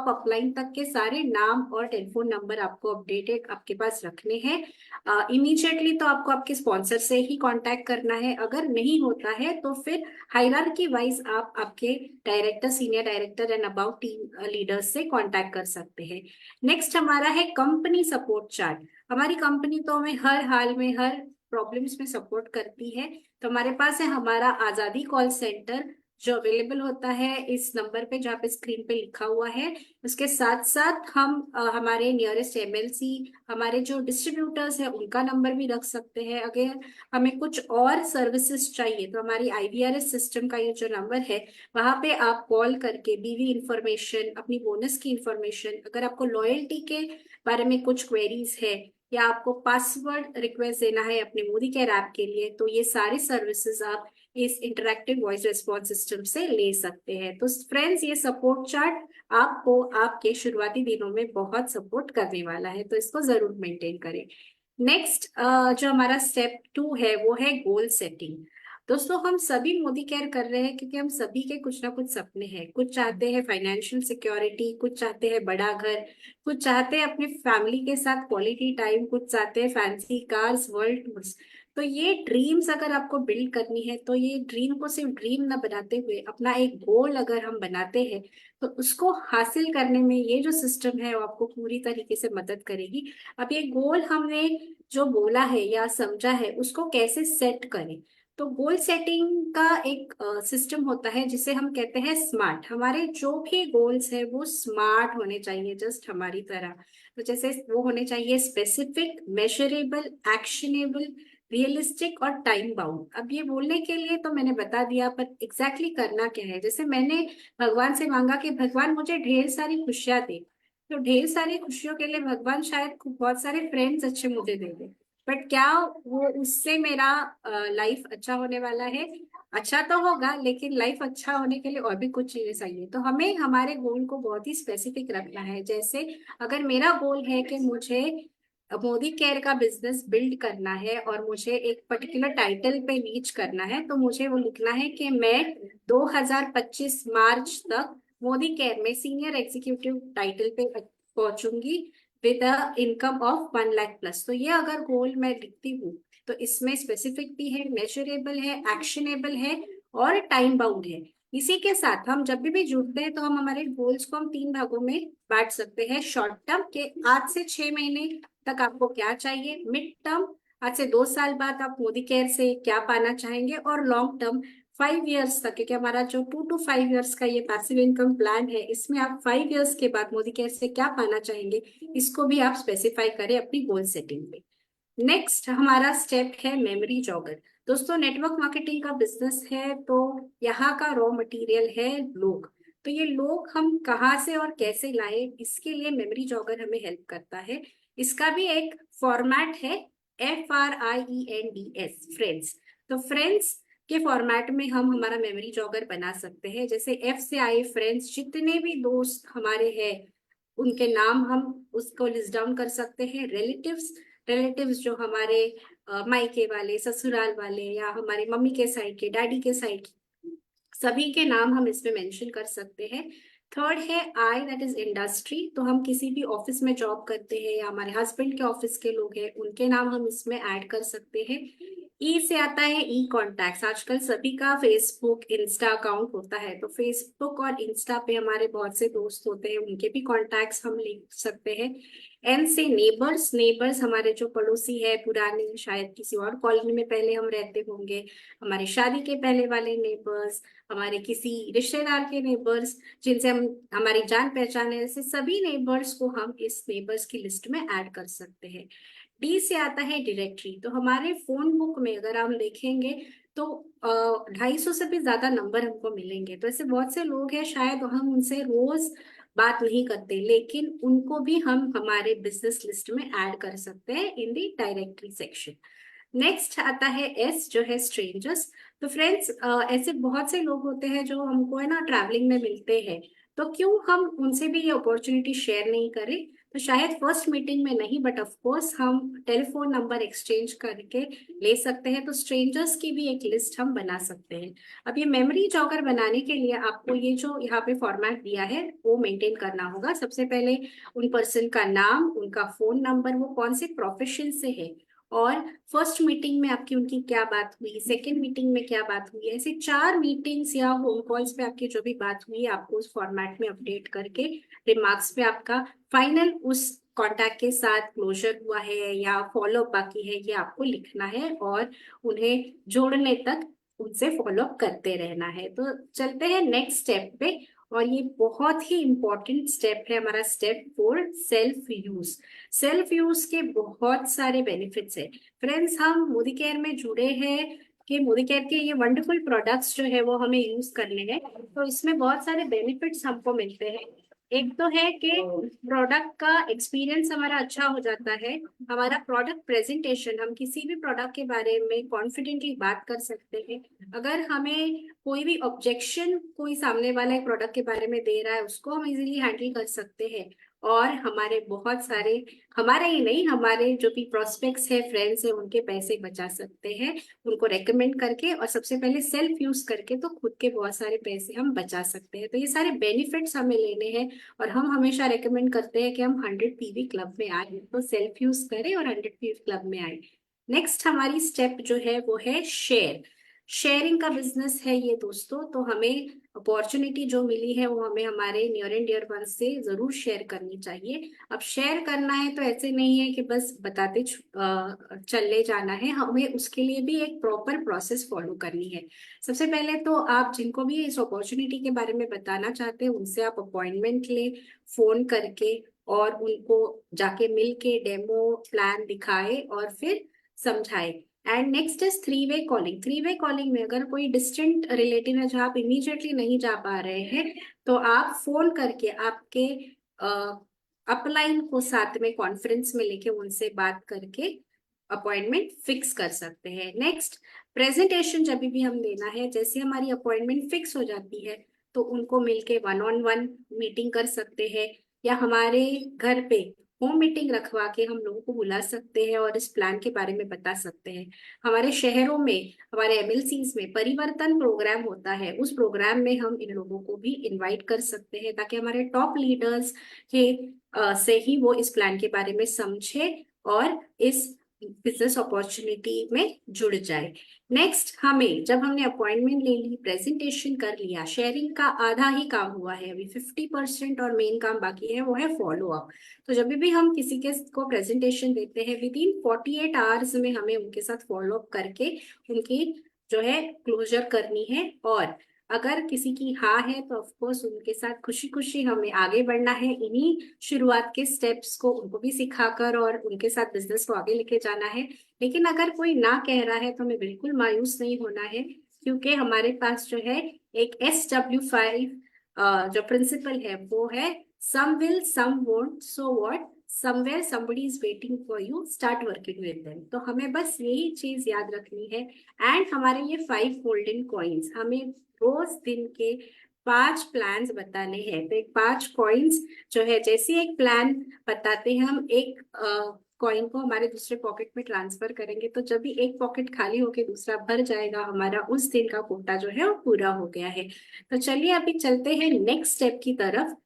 अपलाइन तक के सारे नाम और टेलीफोन नंबर आपको अपडेटेड आपके पास रखने हैं। इमीडिएटली तो आपको आपके स्पॉन्सर से ही कांटेक्ट करना है। अगर नहीं होता है तो फिर हायरार्की वाइज आप आपके director, senior director and about team leaders से कांटेक्ट कर सकते हैं। नेक्स्ट हमारा है कंपनी सपोर्ट चार्ट। हमारी कंपनी तो हमें हर हाल में, हर प्रॉब्लम्स में सपोर्ट करती है। तो हमारे पास है हमारा आजादी कॉल सेंटर जो अवेलेबल होता है इस नंबर पे जहाँ पे स्क्रीन पे लिखा हुआ है। उसके साथ साथ हम हमारे नियरेस्ट एमएलसी, हमारे जो डिस्ट्रीब्यूटर्स है उनका नंबर भी रख सकते हैं। अगर हमें कुछ और सर्विसेज चाहिए तो हमारी आईवीआरएस सिस्टम का ये जो नंबर है वहां पे आप कॉल करके बीवी इंफॉर्मेशन, अपनी बोनस की इंफॉर्मेशन, अगर आपको लॉयल्टी के बारे में कुछ क्वेरीज है या आपको पासवर्ड रिक्वेस्ट देना है अपने मोदी केयर ऐप के लिए, तो ये सारी सर्विसेज आप इस इंटरैक्टिव वॉइस रिस्पॉन्स सिस्टम से ले सकते हैं। तो फ्रेंड्स, ये सपोर्ट चार्ट आपको आपके शुरुआती दिनों में बहुत सपोर्ट करने वाला है, तो इसको जरूर मेंटेन करें। नेक्स्ट जो हमारा स्टेप 2 है वो है गोल सेटिंग। दोस्तों, हम सभी मोदी केयर कर रहे हैं क्योंकि हम सभी के कुछ ना कुछ सपने हैं। कुछ चाहते हैं फाइनेंशियल सिक्योरिटी, कुछ चाहते हैं बड़ा घर, कुछ चाहते हैं अपनी फैमिली के साथ क्वालिटी टाइम, कुछ चाहते हैं फैंसी कार्स, वर्ल्ड टूर्स। तो ये ड्रीम्स अगर आपको बिल्ड करनी है तो ये ड्रीम को सिर्फ ड्रीम ना बनाते हुए अपना एक गोल अगर हम बनाते हैं तो उसको हासिल करने में ये जो सिस्टम है वो आपको पूरी तरीके से मदद करेगी। अब ये गोल हमने जो बोला है या समझा है उसको कैसे सेट करें। तो गोल सेटिंग का एक सिस्टम होता है जिसे हम कहते हैं स्मार्ट। हमारे जो भी गोल्स है वो स्मार्ट होने चाहिए, जस्ट हमारी तरह। तो जैसे वो होने चाहिए स्पेसिफिक, मेजरेबल, एक्शनेबल, रियलिस्टिक और टाइम बाउंड। अब ये बोलने के लिए तो मैंने बता दिया, पर एग्जैक्टली करना क्या है। जैसे मैंने भगवान से मांगा कि भगवान मुझे ढेर सारी खुशियां दे, तो ढेर सारी खुशियों के लिए भगवान शायद बहुत सारे फ्रेंड्स अच्छे मुझे दे दे, बट क्या वो उससे मेरा लाइफ अच्छा होने वाला है? अच्छा तो होगा, लेकिन लाइफ अच्छा होने के लिए और भी कुछ चीजें चाहिए। तो हमें हमारे गोल को बहुत ही स्पेसिफिक रखना है। जैसे अगर मेरा गोल है कि मुझे मोदी केयर का बिजनेस बिल्ड करना है और मुझे एक पर्टिकुलर टाइटल पे रीच करना है, तो मुझे वो लिखना है कि मैं 2025 मार्च तक मोदी केयर में सीनियर एग्जीक्यूटिव टाइटल पे पहुंचूंगी with a income of 1 lakh plus. तो ये अगर गोल मैं लिखती हूँ तो इसमें स्पेसिफिक भी है, मेजरेबल है, एक्शनेबल है और टाइम बाउंड है। इसी के साथ हम जब भी जुड़ते हैं तो हम हमारे गोल्स को हम 3 भागों में बांट सकते हैं। शॉर्ट टर्म के आज से 6 महीने तक आपको क्या चाहिए, मिड टर्म आज से 2 साल बाद आप मोदी केयर से क्या पाना चाहेंगे, और लॉन्ग टर्म 5 इयर्स तक, क्योंकि हमारा जो 2 to 5 इयर्स का ये पैसिव इनकम प्लान है, इसमें आप 5 इयर्स के बाद मोदी केयर से क्या पाना चाहेंगे, इसको भी आप स्पेसिफाई करें अपनी गोल सेटिंग में। नेक्स्ट हमारा स्टेप है मेमोरी जॉगर। दोस्तों, नेटवर्क मार्केटिंग का बिजनेस है, तो यहाँ का रॉ मटेरियल है लोग। तो ये लोग हम कहाँ से और कैसे लाए, इसके लिए मेमोरी जॉगर हमें हेल्प करता है। इसका भी एक फॉर्मेट है, FRIENDS, फ्रेंड्स। तो फ्रेंड्स के फॉर्मेट में हम हमारा मेमोरी जॉगर बना सकते हैं। जैसे F से आए फ्रेंड्स, जितने भी दोस्त हमारे हैं उनके नाम हम उसको लिस्ट डाउन कर सकते हैं। रिलेटिव्स जो हमारे मायके वाले, ससुराल वाले, या हमारे मम्मी के साइड के, डैडी के साइड, सभी के नाम हम इसमें मेंशन कर सकते हैं। थर्ड है आई, दैट इज इंडस्ट्री। तो हम किसी भी ऑफिस में जॉब करते हैं या हमारे हस्बैंड के ऑफिस के लोग हैं, उनके नाम हम इसमें ऐड कर सकते हैं। ई से आता है ई कॉन्टैक्ट्स। आजकल सभी का फेसबुक, इंस्टा अकाउंट होता है, तो फेसबुक और इंस्टा पे हमारे बहुत से दोस्त होते हैं, उनके भी कॉन्टैक्ट्स हम लिख सकते हैं। एन से नेबर्स। नेबर्स हमारे जो पड़ोसी है पुराने, शायद किसी और कॉलोनी में पहले हम रहते होंगे, हमारे शादी के पहले वाले नेबर्स, हमारे किसी रिश्तेदार के नेबर्स जिनसे हम हमारी जान पहचान है, ऐसे सभी नेबर्स को हम इस नेबर्स की लिस्ट में ऐड कर सकते हैं। डी से आता है डायरेक्टरी। तो हमारे फोन बुक में अगर हम देखेंगे तो 250 से भी ज्यादा नंबर हमको मिलेंगे। तो ऐसे बहुत से लोग हैं, शायद हम उनसे रोज बात नहीं करते, लेकिन उनको भी हम हमारे बिजनेस लिस्ट में ऐड कर सकते हैं इन दी डायरेक्टरी सेक्शन। नेक्स्ट आता है एस, जो है स्ट्रेंजर्स। तो फ्रेंड्स, ऐसे बहुत से लोग होते हैं जो हमको है ना ट्रैवलिंग में मिलते हैं, तो क्यों हम उनसे भी ये अपॉर्चुनिटी शेयर नहीं करें। तो शायद फर्स्ट मीटिंग में नहीं, बट ऑफ कोर्स हम टेलीफोन नंबर एक्सचेंज करके ले सकते हैं। तो स्ट्रेंजर्स की भी एक लिस्ट हम बना सकते हैं। अब ये मेमोरी जॉगर बनाने के लिए आपको ये जो यहाँ पे फॉर्मेट दिया है वो मेंटेन करना होगा। सबसे पहले उन पर्सन का नाम, उनका फोन नंबर, वो कौन से प्रोफेशन से है, और फर्स्ट मीटिंग में आपकी उनकी क्या बात हुई, सेकंड मीटिंग में क्या बात हुई, ऐसे 4 मीटिंग्स या होम कॉल्स पे आपकी जो भी बात हुई है, आपको उस फॉर्मेट में अपडेट करके रिमार्क्स पे आपका फाइनल उस कॉन्टैक्ट के साथ क्लोजर हुआ है या फॉलोअप बाकी है, ये आपको लिखना है और उन्हें जोड़ने तक उनसे फॉलोअप करते रहना है। तो चलते हैं नेक्स्ट स्टेप पे, और ये बहुत ही इंपॉर्टेंट स्टेप है हमारा step 4, self use. Self use के बहुत सारे बेनिफिट्स है फ्रेंड्स। हम मोदी केयर में जुड़े हैं कि मोदी केयर के ये वंडरफुल प्रोडक्ट्स जो है वो हमें यूज करने हैं, तो इसमें बहुत सारे बेनिफिट्स हमको मिलते हैं। एक तो है कि प्रोडक्ट का एक्सपीरियंस हमारा अच्छा हो जाता है। हमारा प्रोडक्ट प्रेजेंटेशन, हम किसी भी प्रोडक्ट के बारे में कॉन्फिडेंटली बात कर सकते हैं। अगर हमें कोई भी ऑब्जेक्शन कोई सामने वाला एक प्रोडक्ट के बारे में दे रहा है, उसको हम इजीली हैंडल कर सकते हैं, और हमारे बहुत सारे, हमारे ही नहीं, हमारे जो भी प्रोस्पेक्ट्स है, फ्रेंड्स है, उनके पैसे बचा सकते हैं उनको रेकमेंड करके, और सबसे पहले सेल्फ यूज करके तो खुद के बहुत सारे पैसे हम बचा सकते हैं। तो ये सारे बेनिफिट्स हमें लेने हैं, और हम हमेशा रेकमेंड करते हैं कि हम 100 PV क्लब में आए, तो सेल्फ यूज करें और 100 PV क्लब में आए। नेक्स्ट हमारी स्टेप जो है वो है शेयर। शेयरिंग का बिजनेस है ये दोस्तों, तो हमें अपॉर्चुनिटी जो मिली है वो हमें हमारे नियर एंड डियर वन से जरूर शेयर करनी चाहिए। अब शेयर करना है तो ऐसे नहीं है कि बस बताते चले जाना है, हमें उसके लिए भी एक प्रॉपर प्रोसेस फॉलो करनी है। सबसे पहले तो आप जिनको भी इस अपॉर्चुनिटी के बारे में बताना चाहते हैं, उनसे आप अपॉइंटमेंट ले फोन करके, और उनको जाके मिल के डेमो प्लान दिखाए और फिर समझाए। एंड नेक्स्ट इज 3-वे कॉलिंग। 3-वे कॉलिंग में अगर कोई डिस्टेंट रिलेटिव है जहाँ आप इमीडिएटली नहीं जा पा रहे हैं, तो आप फोन करके आपके अपलाइन को साथ में कॉन्फ्रेंस में लेके उनसे बात करके अपॉइंटमेंट फिक्स कर सकते हैं। नेक्स्ट, प्रेजेंटेशन जब भी हम देना है, जैसे हमारी अपॉइंटमेंट फिक्स हो जाती है तो उनको मिलके 1-on-1 मीटिंग कर सकते हैं, या हमारे घर पे होम मीटिंग रखवा के हम लोगों को बुला सकते हैं और इस प्लान के बारे में बता सकते हैं। हमारे शहरों में, हमारे MLCs में परिवर्तन प्रोग्राम होता है, उस प्रोग्राम में हम इन लोगों को भी इनवाइट कर सकते हैं, ताकि हमारे टॉप लीडर्स के से ही वो इस प्लान के बारे में समझे और इस बिजनेस अपॉर्चुनिटी में जुड़ जाए। नेक्स्ट, हमें जब हमने अपॉइंटमेंट ले ली, प्रेजेंटेशन कर लिया, शेयरिंग का आधा ही काम हुआ है, अभी 50% और मेन काम बाकी है, वो है फॉलो अप। तो जब भी हम किसी के को प्रेजेंटेशन देते हैं, विद इन 48 आवर्स में हमें उनके साथ फॉलो अप करके उनकी जो है क्लोजर करनी है। और अगर किसी की हाँ है तो ऑफ कोर्स उनके साथ खुशी खुशी हमें आगे बढ़ना है, इन्हीं शुरुआत के स्टेप्स को उनको भी सिखाकर और उनके साथ बिजनेस को आगे लेके जाना है। लेकिन अगर कोई ना कह रहा है तो हमें बिल्कुल मायूस नहीं होना है, क्योंकि हमारे पास जो है एक SW5 जो प्रिंसिपल है वो है some will some won't so what, somewhere somebody is waiting for you, start working with them. तो हमें बस यही चीज याद रखनी है। एंड हमारे ये 5 गोल्डन कॉइन्स, हमें रोज दिन के 5 प्लान्स बताने हैं। तो एक 5 कॉइन्स जो है, जैसे एक प्लान बताते हैं हम, एक कॉइन को हमारे दूसरे पॉकेट में ट्रांसफर करेंगे, तो जब भी एक पॉकेट खाली होके दूसरा भर जाएगा, हमारा उस दिन का कोटा जो है वो पूरा हो गया है। तो चलिए अभी चलते हैं नेक्स्ट स्टेप की तरफ,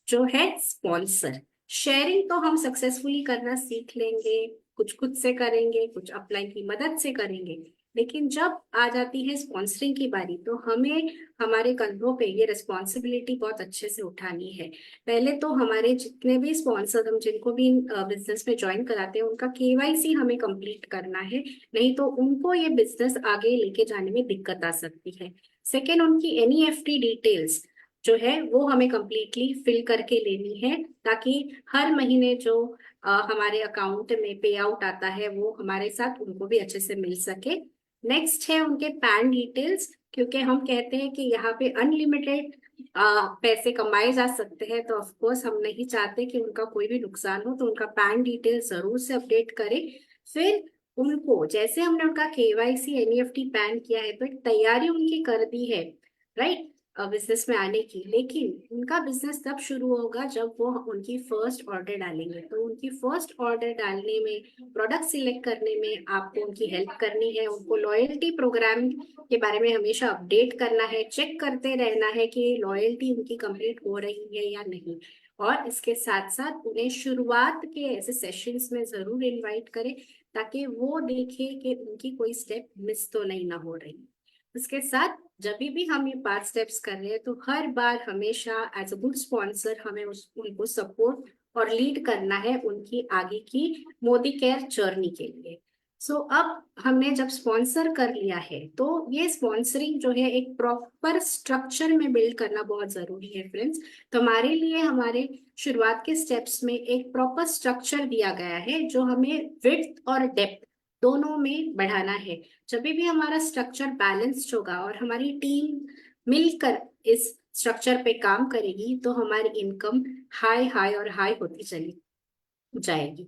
जो है स्पॉन्सर। शेयरिंग तो हम सक्सेसफुली करना सीख लेंगे, कुछ खुद से करेंगे, कुछ अपलाइन की मदद से करेंगे। लेकिन जब आ जाती है स्पॉन्सरिंग की बारी, तो हमें हमारे कंधों पे ये रिस्पॉन्सिबिलिटी बहुत अच्छे से उठानी है। पहले तो हमारे जितने भी स्पॉन्सर, हम जिनको भी बिजनेस में ज्वाइन कराते हैं, उनका KYC हमें कंप्लीट करना है, नहीं तो उनको ये बिजनेस आगे लेके जाने में दिक्कत आ सकती है। सेकेंड, उनकी NEFT डिटेल्स जो है वो हमें कंप्लीटली फिल करके लेनी है, ताकि हर महीने जो हमारे अकाउंट में पे आउट आता है वो हमारे साथ उनको भी अच्छे से मिल सके। नेक्स्ट है उनके पैन डिटेल्स, क्योंकि हम कहते हैं कि यहाँ पे अनलिमिटेड पैसे कमाए जा सकते हैं, तो ऑफ कोर्स हम नहीं चाहते कि उनका कोई भी नुकसान हो, तो उनका पैन डिटेल जरूर से अपडेट करें। फिर उनको, जैसे हमने उनका KYC NEFT पैन किया है, तो एक तैयारी उनकी कर दी है, राइट, बिजनेस में आने की। लेकिन उनका बिजनेस तब शुरू होगा जब वो उनकी फर्स्ट ऑर्डर डालेंगे। तो उनकी फर्स्ट ऑर्डर डालने में, प्रोडक्ट सिलेक्ट करने में आपको उनकी हेल्प करनी है। उनको लॉयल्टी प्रोग्राम के बारे में हमेशा अपडेट करना है, चेक करते रहना है कि लॉयल्टी उनकी कंप्लीट हो रही है या नहीं। और इसके साथ साथ उन्हें शुरुआत के ऐसे सेशंस में जरूर इनवाइट करें, ताकि वो देखे कि उनकी कोई स्टेप मिस तो नहीं ना हो रही। उसके साथ जब भी हम ये 5 स्टेप्स कर रहे हैं, तो हर बार हमेशा एज अ गुड स्पॉन्सर हमें उनको सपोर्ट और लीड करना है उनकी आगे की मोदी केयर जर्नी के लिए। सो अब हमने जब स्पॉन्सर कर लिया है, तो ये स्पॉन्सरिंग जो है एक प्रॉपर स्ट्रक्चर में बिल्ड करना बहुत जरूरी है फ्रेंड्स। तो हमारे लिए हमारे शुरुआत के स्टेप्स में एक प्रॉपर स्ट्रक्चर दिया गया है, जो हमें विड्थ और डेप्थ दोनों में बढ़ाना है। जब भी हमारा स्ट्रक्चर बैलेंस्ड होगा और हमारी टीम मिलकर इस स्ट्रक्चर पे काम करेगी, तो हमारी इनकम हाई हाई और हाई होती चली जाएगी।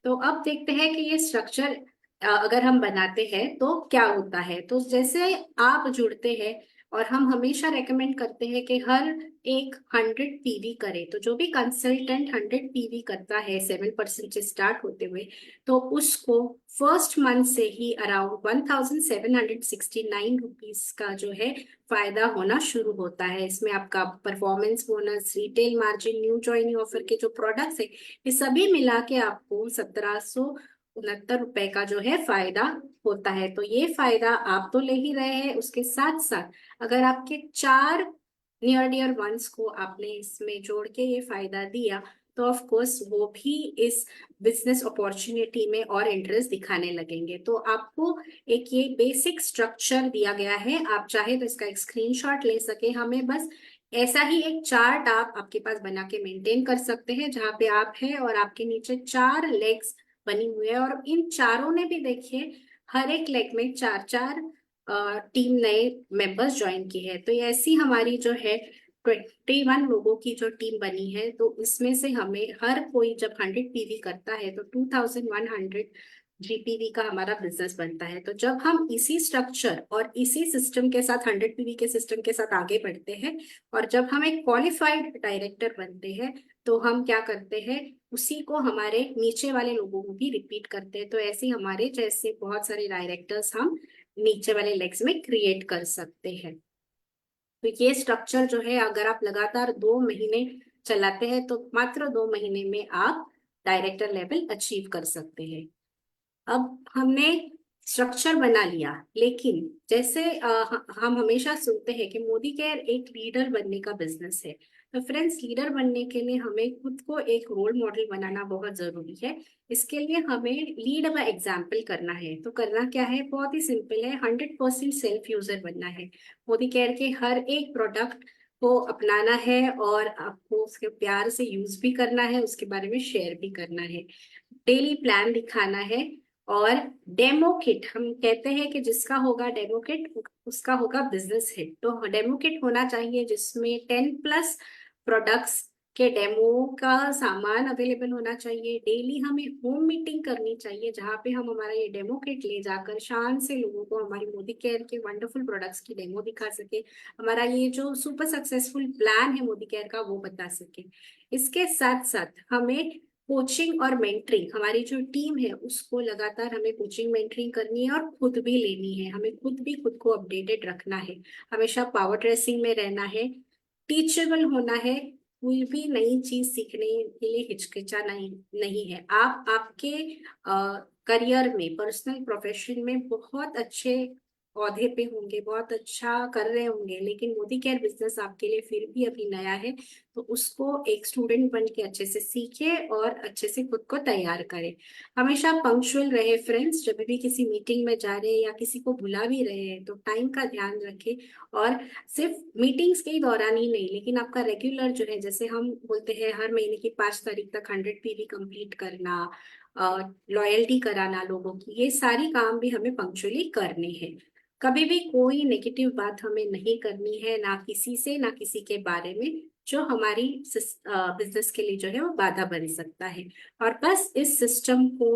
तो अब देखते हैं कि ये स्ट्रक्चर अगर हम बनाते हैं तो क्या होता है। तो जैसे आप जुड़ते हैं, और हम हमेशा रेकमेंड करते हैं कि हर एक 100 PV करे। तो जो भी कंसल्टेंट 100 PV करता है 7% से स्टार्ट होते हुए, तो उसको फर्स्ट मंथ से ही अराउंड 1769 रुपीज का जो है फायदा होना शुरू होता है। इसमें आपका performance bonus, retail margin, new joining offer के जो प्रोडक्ट्स है, ये सभी मिला के आपको 1769 रुपए का जो है फायदा होता है। तो ये फायदा आप तो ले ही रहे हैं, उसके साथ साथ अगर आपके 4 नियर डियर वंस को आपने इसमें जोड़ के ये फायदा दिया, तो ऑफ कोर्स वो भी इस बिजनेस अपॉर्चुनिटी में और इंटरेस्ट दिखाने लगेंगे। तो आपको एक ये बेसिक स्ट्रक्चर दिया गया है, आप चाहे तो इसका एक स्क्रीनशॉट ले सके। हमें बस ऐसा ही एक चार्ट आप आपके पास बना के मेंटेन कर सकते हैं, जहाँ पे आप हैं और आपके नीचे 4 लेग्स बनी हुई है, और इन चारों ने भी देखिए हर एक लेग में 4-4 टीम नए मेंबर्स ज्वाइन की है। तो ये ऐसी हमारी जो है 21 लोगों की जो टीम बनी है। तो इसमें से हमें हर कोई जब 100 PV करता है, तो 2100 GPV का हमारा बिजनेस बनता है। तो जब हम इसी स्ट्रक्चर और इसी सिस्टम के साथ 100 PV के सिस्टम के साथ आगे बढ़ते हैं, और जब हम एक क्वालिफाइड डायरेक्टर बनते हैं, तो हम क्या करते हैं, उसी को हमारे नीचे वाले लोगों को भी रिपीट करते हैं। तो ऐसे हमारे जैसे बहुत सारे डायरेक्टर्स हम नीचे वाले लेग्स में क्रिएट कर सकते हैं। तो ये स्ट्रक्चर जो है, अगर आप लगातार 2 महीने चलाते हैं, तो मात्र 2 महीने में आप डायरेक्टर लेवल अचीव कर सकते हैं। अब हमने स्ट्रक्चर बना लिया, लेकिन जैसे हम हमेशा सुनते हैं कि मोदी केयर एक लीडर बनने का बिजनेस है। तो फ्रेंड्स, लीडर बनने के लिए हमें खुद को एक रोल मॉडल बनाना बहुत जरूरी है। इसके लिए हमें लीड बाय एग्जाम्पल करना है। तो करना क्या है, बहुत ही सिंपल है, 100% सेल्फ यूजर बनना है। मोदी केयर के हर एक प्रोडक्ट को अपनाना है और आपको उसके प्यार से यूज भी करना है, उसके बारे में शेयर भी करना है, डेली प्लान दिखाना है। और डेमो किट, हम कहते हैं कि जिसका होगा डेमो किट उसका होगा बिजनेस हिट। तो डेमो किट होना चाहिए जिसमें 10+ प्रोडक्ट्स के डेमो का सामान अवेलेबल होना चाहिए। डेली हमें होम मीटिंग करनी चाहिए जहाँ पे हम हमारा ये डेमो किट ले जाकर शान से लोगों को हमारी मोदी केयर के वंडरफुल प्रोडक्ट्स की डेमो दिखा सके, हमारा ये जो सुपर सक्सेसफुल प्लान है मोदी केयर का वो बता सके। इसके साथ साथ हमें कोचिंग और मेंटरिंग, हमारी जो टीम है उसको लगातार हमें कोचिंग मेंटरिंग करनी है और खुद भी लेनी है। हमें खुद को अपडेटेड रखना है, हमेशा पावर ड्रेसिंग में रहना है, टीचेबल होना है। कोई भी नई चीज सीखने के लिए हिचकिचा नहीं है। आप आपके करियर में, पर्सनल प्रोफेशन में बहुत अच्छे औहदे पे होंगे, बहुत अच्छा कर रहे होंगे, लेकिन मोदी केयर बिजनेस आपके लिए फिर भी अभी नया है। तो उसको एक स्टूडेंट बन के अच्छे से सीखे और अच्छे से खुद को तैयार करे। हमेशा पंक्चुअल रहे फ्रेंड्स, जब भी किसी मीटिंग में जा रहे हैं या किसी को बुला भी रहे हैं तो टाइम का ध्यान रखें। और सिर्फ मीटिंग्स के ही दौरान ही नहीं, लेकिन आपका रेगुलर जो है, जैसे हम बोलते हैं हर महीने की 5 तारीख तक 100 PV कंप्लीट करना, लॉयल्टी कराना लोगों की, ये सारी काम भी हमें पंक्चुअली करने हैं। कभी भी कोई नेगेटिव बात हमें नहीं करनी है, ना किसी से ना किसी के बारे में, जो हमारी बिजनेस के लिए जो है वो बाधा बन सकता है। और बस इस सिस्टम को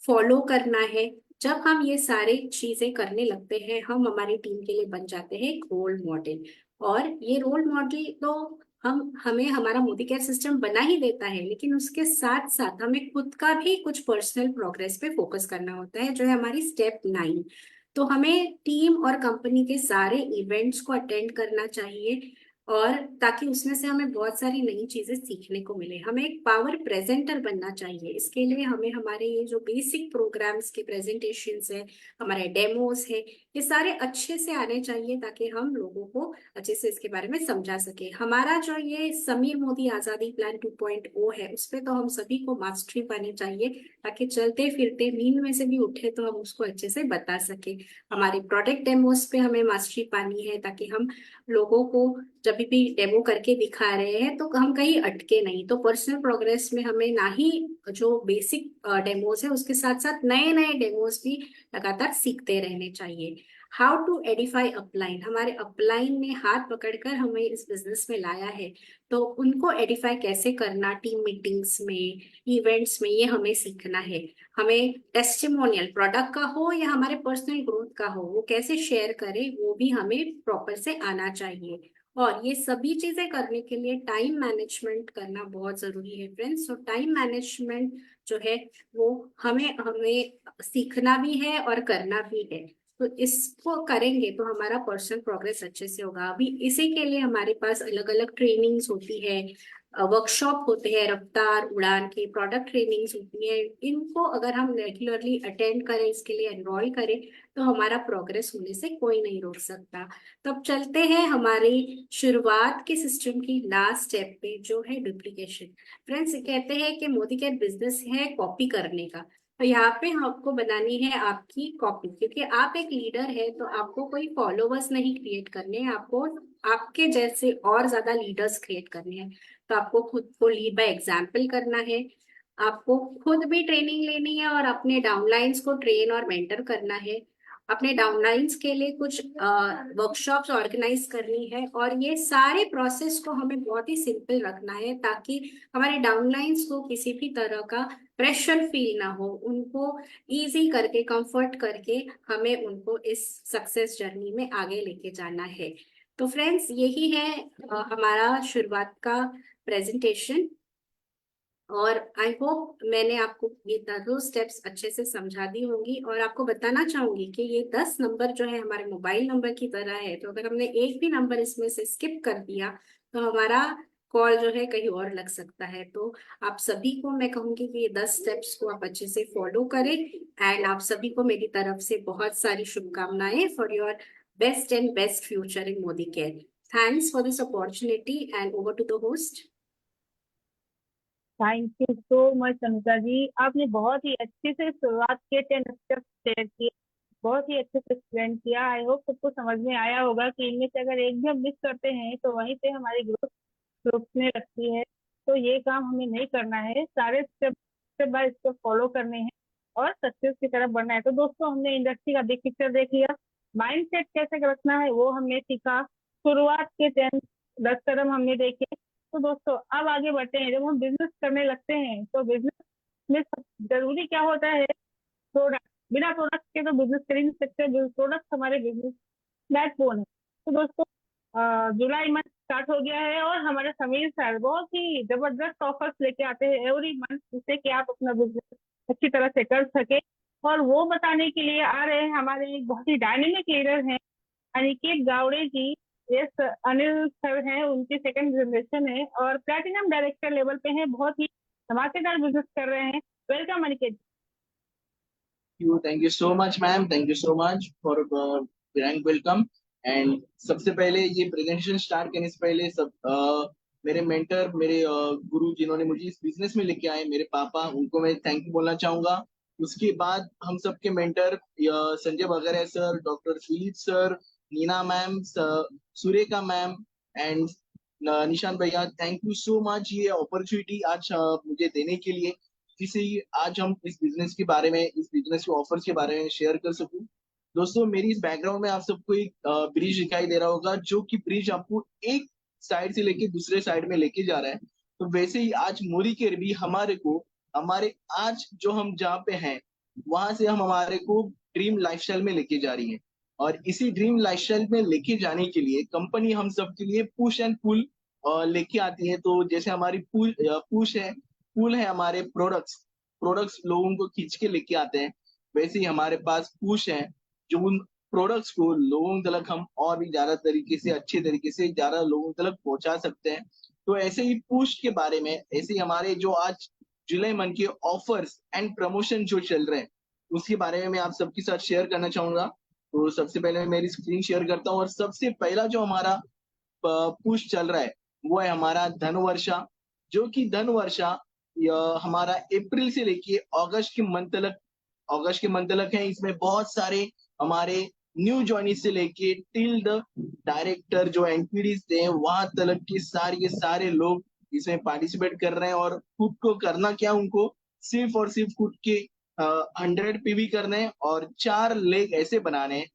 फॉलो करना है। जब हम ये सारे चीजें करने लगते हैं, हम हमारी टीम के लिए बन जाते हैं एक रोल मॉडल। और ये रोल मॉडल तो हमें हमारा मोदी केयर सिस्टम बना ही देता है, लेकिन उसके साथ साथ हमें खुद का भी कुछ पर्सनल प्रोग्रेस पे फोकस करना होता है, जो है हमारी स्टेप 9। तो हमें टीम और कंपनी के सारे इवेंट्स को अटेंड करना चाहिए, और ताकि उसमें से हमें बहुत सारी नई चीजें सीखने को मिले। हमें एक पावर प्रेजेंटर बनना चाहिए। इसके लिए हमें हमारे ये जो बेसिक प्रोग्राम्स के प्रेजेंटेशंस है, हमारे डेमोस है, ये सारे अच्छे से आने चाहिए ताकि हम लोगों को अच्छे से इसके बारे में समझा सके। हमारा जो ये समीर मोदी आजादी प्लान 2.0 है, उस पर तो हम सभी को मास्टरी पानी चाहिए, ताकि चलते फिरते नींद में से भी उठे तो हम उसको अच्छे से बता सके। हमारे प्रोडक्ट डेमोस पे हमें मास्टरी पानी है, ताकि हम लोगों को जब भी डेमो करके दिखा रहे हैं तो हम कहीं अटके नहीं। तो पर्सनल प्रोग्रेस में हमें ना ही जो बेसिक डेमोज है, उसके साथ साथ नए नए डेमोज भी लगातार सीखते रहने चाहिए। हाउ टू एडिफाई अपलाइन, हमारे अपलाइन ने हाथ पकड़कर हमें इस बिजनेस में लाया है, तो उनको एडिफाई कैसे करना टीम मीटिंग्स में, इवेंट्स में, ये हमें सीखना है। हमें टेस्टिमोनियल, प्रोडक्ट का हो या हमारे पर्सनल ग्रोथ का हो, वो कैसे शेयर करें वो भी हमें प्रॉपर से आना चाहिए। और ये सभी चीजें करने के लिए टाइम मैनेजमेंट करना बहुत जरूरी है फ्रेंड्स। तो टाइम मैनेजमेंट जो है वो हमें हमें सीखना भी है और करना भी है। तो इसको करेंगे तो हमारा पर्सनल प्रोग्रेस अच्छे से होगा। अभी इसी के लिए हमारे पास अलग अलग ट्रेनिंग्स होती है, वर्कशॉप होते हैं, रफ्तार उड़ान की प्रोडक्ट ट्रेनिंग्स होती है। इनको अगर हम रेगुलरली अटेंड करें, इसके लिए एनरोल करें, तो हमारा प्रोग्रेस होने से कोई नहीं रोक सकता। तब चलते हैं हमारी शुरुआत के सिस्टम की लास्ट स्टेप पे, जो है डुप्लीकेशन। फ्रेंड्स, कहते हैं कि मोदी केयर बिजनेस है कॉपी करने का। तो यहाँ पे आपको बनानी है आपकी कॉपी, क्योंकि आप एक लीडर है तो आपको कोई फॉलोवर्स नहीं क्रिएट करने हैं, आपको आपके जैसे और ज्यादा लीडर्स क्रिएट करने हैं। तो आपको खुद को लीड बाय एग्जाम्पल करना है, आपको खुद भी ट्रेनिंग लेनी है और अपने डाउनलाइंस को ट्रेन और मेंटर करना है। अपने डाउनलाइंस के लिए कुछ वर्कशॉप्स ऑर्गेनाइज करनी है, और ये सारे प्रोसेस को हमें बहुत ही सिंपल रखना है, ताकि हमारे डाउनलाइंस को किसी भी तरह का प्रेशर फील ना हो। उनको इजी करके, कंफर्ट करके हमें उनको इस सक्सेस जर्नी में आगे लेके जाना है। तो फ्रेंड्स, यही है हमारा शुरुआत का प्रेजेंटेशन, और आई होप मैंने आपको ये 10 स्टेप्स अच्छे से समझा दी होंगी। और आपको बताना चाहूंगी कि ये 10 नंबर जो है हमारे मोबाइल नंबर की तरह है, तो अगर हमने एक भी नंबर इसमें से स्किप कर दिया तो हमारा कॉल जो है कहीं और लग सकता है। तो आप सभी को मैं कहूंगी कि ये 10 स्टेप्स को आप अच्छे से फॉलो करें। एंड आप सभी को मेरी तरफ से बहुत सारी शुभकामनाएं for your best and best future in Modi care. Thanks for this opportunity and over to the host. Thank you so much Anuja ji, आपने बहुत ही अच्छे से शुरुआत के 10 स्टेप्स शेयर किए, बहुत ही अच्छे से एक्सप्लेन किया। आई होप सबको समझ में आया होगा कि इनमें से अगर एक भी हम मिस करते हैं तो वहीं से हमारी ग्रोथ रुकने लगती है। तो ये काम हमें नहीं करना है, सारे step step by step follow करने हैं और सक्सेस की तरफ बढ़ना है। तो दोस्तों, हमने इंडस्ट्री का बिग पिक्चर देख लिया, माइंडसेट कैसे रखना है वो हमने सीखा, शुरुआत के 10 कदम हमने देखे। तो दोस्तों, अब आगे बढ़ते हैं। जब हम बिजनेस करने लगते हैं तो बिजनेस में जरूरी क्या होता है? प्रोडक्ट। बिना प्रोडक्ट के तो बिजनेस कर ही नहीं सकते, प्रोडक्ट हमारे बिजनेस बैकबोन है। तो दोस्तों, जुलाई मंथ स्टार्ट हो गया है और हमारे समीर सर बहुत ही जबरदस्त ऑफर्स लेके आते हैं एवरी मंथ, जिससे कि आप अपना बिजनेस अच्छी तरह से कर सके। और वो बताने के लिए आ रहे हैं हमारे एक बहुत ही डायनेमिक लीडर हैं, अनिकेत गावड़े जी। यस, अनिल सर हैं, उनकी सेकंड जनरेशन है और प्लेटिनम डायरेक्टर लेवल पे हैं, बहुत ही धमाकेदार बिजनेस कर रहे हैं। Welcome Aniket. Thank you so much, ma'am. Thank you so much for grand welcome. And सबसे पहले ये प्रेजेंटेशन स्टार्ट करने से पहले मेरे मेंटर, मेरे गुरु जिन्होंने मुझे इस बिजनेस में लेके आए, मेरे पापा, उनको मैं थैंक यू बोलना चाहूंगा। उसके बाद हम सबके मेंटर संजय बगैरा sir, doctor Philip sir, Neena ma'am, Surekha ma'am and Nishant भैया, थैंक यू सो मच ये अपॉर्चुनिटी आज मुझे देने के लिए, जिससे आज हम इस बिजनेस के बारे में, इस बिजनेस के ऑफर्स के बारे में शेयर कर सकूं। दोस्तों, मेरी इस बैकग्राउंड में आप सबको एक ब्रिज दिखाई दे रहा होगा, जो कि ब्रिज आपको एक साइड से लेके दूसरे साइड में लेके जा रहा है। तो वैसे ही आज मोदी केयर भी हमारे आज जो हम जहाँ पे हैं वहां से हम हमारे को ड्रीम लाइफस्टाइल में लेके जा रही है। और इसी ड्रीम लाइफस्टाइल में लेके जाने के लिए कंपनी हम सबके लिए पुश एंड पुल लेके आती है। तो जैसे हमारी पुल है हमारे प्रोडक्ट्स लोगों को खींच के लेके आते हैं, वैसे ही हमारे पास पुश है जो उन प्रोडक्ट्स को लोगों तक हम और भी ज्यादा तरीके से, अच्छे तरीके से ज्यादा लोगों तक पहुंचा सकते हैं। तो ऐसे ही पुश के बारे में, ऐसे ही हमारे जो आज जुलाई मंथ के ऑफर्स एंड प्रमोशन जो चल रहे हैं उसके बारे में मैं आप सबके साथ शेयर करना चाहूंगा। तो सबसे पहले मैं मेरी स्क्रीन शेयर करता हूँ और सबसे पहला जो हमारा पुश चल रहा है वो है हमारा धनवर्षा, जो कि धनवर्षा हमारा अप्रैल से लेके अगस्त के मंथ तक है। इसमें बहुत सारे हमारे न्यू ज्वाइनिंग से लेके टिल द डायरेक्टर जो एनपीडीज थे वहां तक के सारे लोग इसमें पार्टिसिपेट कर रहे हैं। और खुद को करना क्या, उनको सिर्फ और सिर्फ खुद के 100 पीवी करने हैं और 4 लेग ऐसे बनाने हैं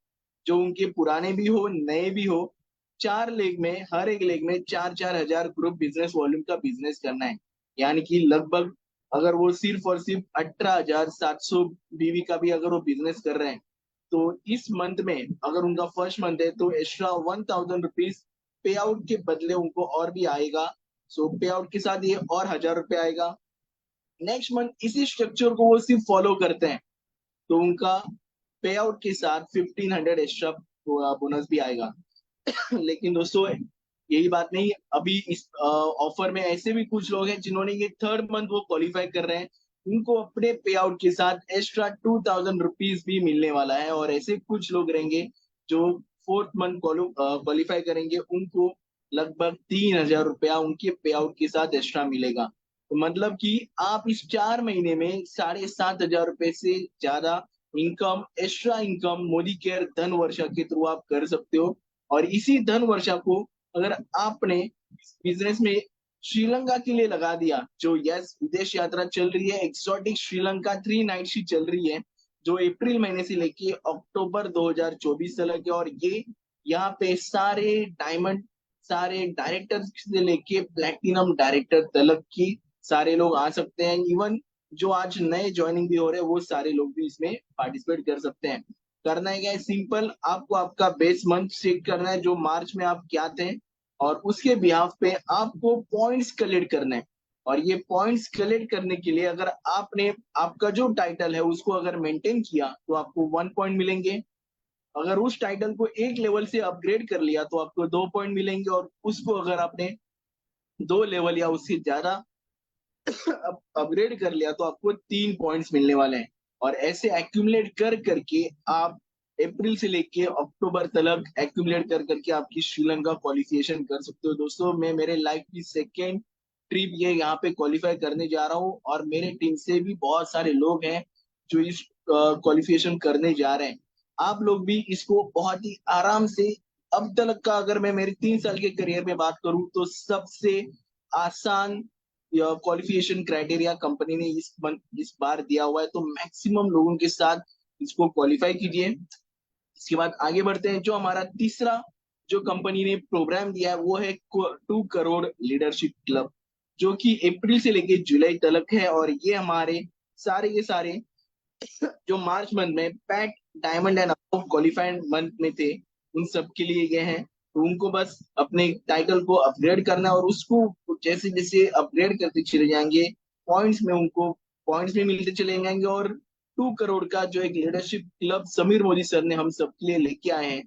जो उनके पुराने भी हो, नए भी हो। 4 लेग में, हर एक लेग में 4-4 हजार ग्रुप बिजनेस वॉल्यूम का बिजनेस करना है। यानी कि लगभग अगर वो सिर्फ और सिर्फ 18,700 बीवी का भी अगर वो बिजनेस कर रहे हैं तो इस मंथ में अगर उनका फर्स्ट मंथ है तो एक्स्ट्रा 1,000 रुपीज पे आउट के बदले उनको और भी आएगा। सो पे आउट के साथ ये और 1,000 रुपये आएगा। नेक्स्ट मंथ इसी स्ट्रक्चर को वो सिर्फ फॉलो करते हैं तो उनका पे आउट के साथ 1,500 एक्स्ट्रा बोनस भी आएगा। लेकिन दोस्तों, यही बात नहीं, अभी इस ऑफर में ऐसे भी कुछ लोग हैं जिन्होंने ये 3rd मंथ वो क्वालिफाई कर रहे हैं, उनको अपने पे आउट के साथ एक्स्ट्रा 2,000 रुपीज भी मिलने वाला है। और ऐसे कुछ लोग रहेंगे जो 4th मंथ क्वालिफाई करेंगे, उनको लगभग 3,000 रुपया उनके पे आउट के साथ एक्स्ट्रा मिलेगा। तो मतलब कि आप इस 4 महीने में 7,500 रुपए से ज्यादा income, extra income Modi care धन वर्षा के थ्रू आप कर सकते हो। और इसी धन वर्षा को अगर आपने बिजनेस में श्रीलंका के लिए लगा दिया, जो यस विदेश यात्रा चल रही है, एक्सोटिक श्रीलंका 3 नाइट्स की चल रही है, जो अप्रैल महीने से लेके अक्टूबर 2024 तक है। और ये यहाँ पे सारे डायमंड, सारे डायरेक्टर से लेके प्लेटिनम डायरेक्टर तक की सारे लोग आ सकते हैं। इवन जो आज नए ज्वाइनिंग भी हो रहे हैं वो सारे लोग भी इसमें पार्टिसिपेट कर सकते हैं। करना है क्या है, सिंपल, आपको आपका बेस मंथ सेट करना है जो मार्च में आप क्या थे, और उसके बिहाफ पे आपको पॉइंट्स कलेक्ट करना है। और ये पॉइंट्स कलेक्ट करने के लिए अगर आपने आपका जो टाइटल है उसको अगर मेंटेन किया तो आपको 1 पॉइंट मिलेंगे। अगर उस टाइटल को एक लेवल से अपग्रेड कर लिया तो आपको 2 पॉइंट मिलेंगे। और उसको अगर आपने 2 लेवल या उससे ज्यादा अपग्रेड कर लिया तो आपको 3 पॉइंट्स मिलने वाले हैं, और ऐसे एक्यूमुलेट कर करके आप अप्रैल से लेके अक्टूबर तक एक्यूमुलेट कर करके आपकी श्रीलंका क्वालिफिकेशन कर सकते हो। दोस्तों मैं मेरे लाइफ की सेकेंड ट्रिप ये यहाँ पे क्वालिफाई करने जा रहा हूँ, और मेरे टीम से भी बहुत सारे लोग हैं जो इस क्वालिफिकेशन करने जा रहे हैं। आप लोग भी इसको बहुत ही आराम से, अब तक का अगर मैं मेरे 3 साल के करियर में बात करूं तो सबसे आसान क्वालिफिकेशन क्राइटेरिया कंपनी ने इस बार दिया हुआ है, तो मैक्सिमम लोगों के साथ इसको क्वालिफाई कीजिए। इसके बाद आगे बढ़ते हैं। जो हमारा तीसरा जो कंपनी ने प्रोग्राम दिया है वो है 2 करोड़ लीडरशिप क्लब, जो कि अप्रैल से लेके जुलाई तक है, और ये हमारे सारे के सारे जो मार्च मंथ में PAT diamond and above qualified month में थे उन सब के लिए गए हैं। तो उनको बस अपने टाइटल को अपग्रेड करना है, और उसको जैसे जैसे अपग्रेड करते चले जाएंगे पॉइंट्स में, उनको पॉइंट्स भी मिलते चले जाएंगे, और 2 करोड़ का जो एक leadership club Sameer Modi sir ने हम सबके लिए लेके आए हैं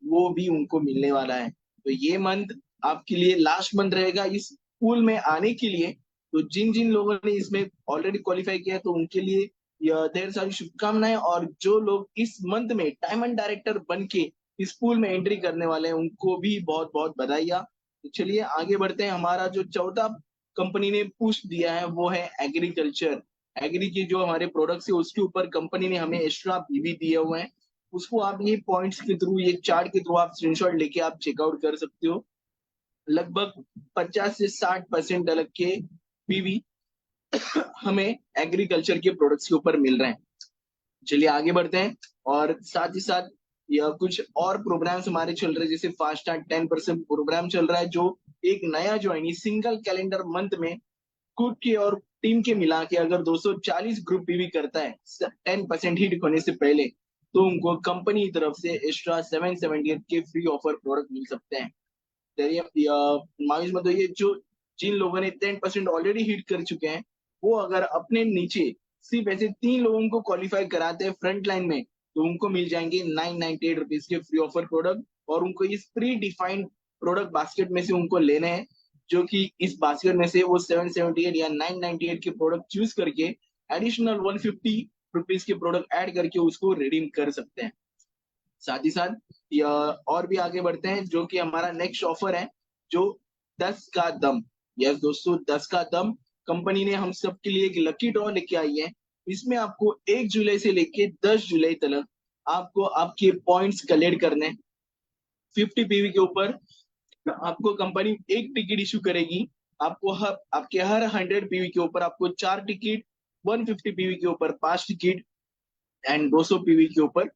वो भी उनको मिलने वाला है। तो ये मंथ आपके लिए लास्ट मंथ रहेगा इस पूल में आने के लिए। तो जिन जिन लोगों ने इसमें ऑलरेडी क्वालिफाई किया तो उनके लिए ढेर सारी शुभकामनाएं, और जो लोग इस मंथ में डायमंड डायरेक्टर बन के इस पूल में एंट्री करने वाले हैं उनको भी बहुत बहुत बधाइयां। तो चलिए आगे बढ़ते हैं। हमारा जो चौथा कंपनी ने पुश दिया है वो है एग्रीकल्चर। एग्री के जो हमारे प्रोडक्ट्स है उसके ऊपर कंपनी ने हमें एक्स्ट्रा पीवी दिए हुए हैं, उसको आप ये पॉइंट्स के थ्रू, ये चार्ट के थ्रू आप स्क्रीनशॉट लेके आप चेकआउट कर सकते हो। लगभग 50 से 60% अलग के पीवी हमें एग्रीकल्चर के प्रोडक्ट्स के ऊपर मिल रहे हैं। चलिए आगे बढ़ते हैं। और साथ ही साथ यह कुछ और प्रोग्राम्स हमारे चल रहे हैं, जैसे फास्ट स्टार्ट 10% प्रोग्राम चल रहा है, जो एक नया ज्वाइनी सिंगल कैलेंडर मंथ में खुद के और टीम के मिला के अगर 240 ग्रुप पीवी करता है 10% हिट होने से पहले, तो उनको कंपनी की तरफ से एक्स्ट्रा 778 के फ्री ऑफर प्रोडक्ट मिल सकते हैं। मायूस मत होइए, जो जिन लोगों ने 10% ऑलरेडी हिट कर चुके हैं वो अगर अपने नीचे सिर्फ ऐसे 3 लोगों को क्वालिफाई कराते हैं फ्रंट लाइन में, तो उनको मिल जाएंगे 998 रुपीज के फ्री ऑफर प्रोडक्ट, और उनको इस प्री डिफाइंड प्रोडक्ट बास्केट में से उनको लेने हैं, जो कि इस बास्केट में से वो 778 या 998 के प्रोडक्ट चूज करके एडिशनल 150 रुपीज के प्रोडक्ट ऐड करके उसको रिडीम कर सकते हैं। साथ ही साथ और भी आगे बढ़ते हैं, जो कि हमारा नेक्स्ट ऑफर है जो 10 का दम। यस दोस्तों, 10 का दम कंपनी ने हम सबके लिए एक लकी ड्रॉ लेके आई है। इसमें आपको 1 जुलाई से लेके 10 जुलाई तक आपको आपके पॉइंट्स कलेक्ट करने, 50 पीवी के ऊपर आपको कंपनी एक टिकट इशू करेगी। आपको आपके हर 100 पीवी के ऊपर आपको 4 टिकट, 150 पीवी के ऊपर 5 टिकट एंड 200 पीवी के ऊपर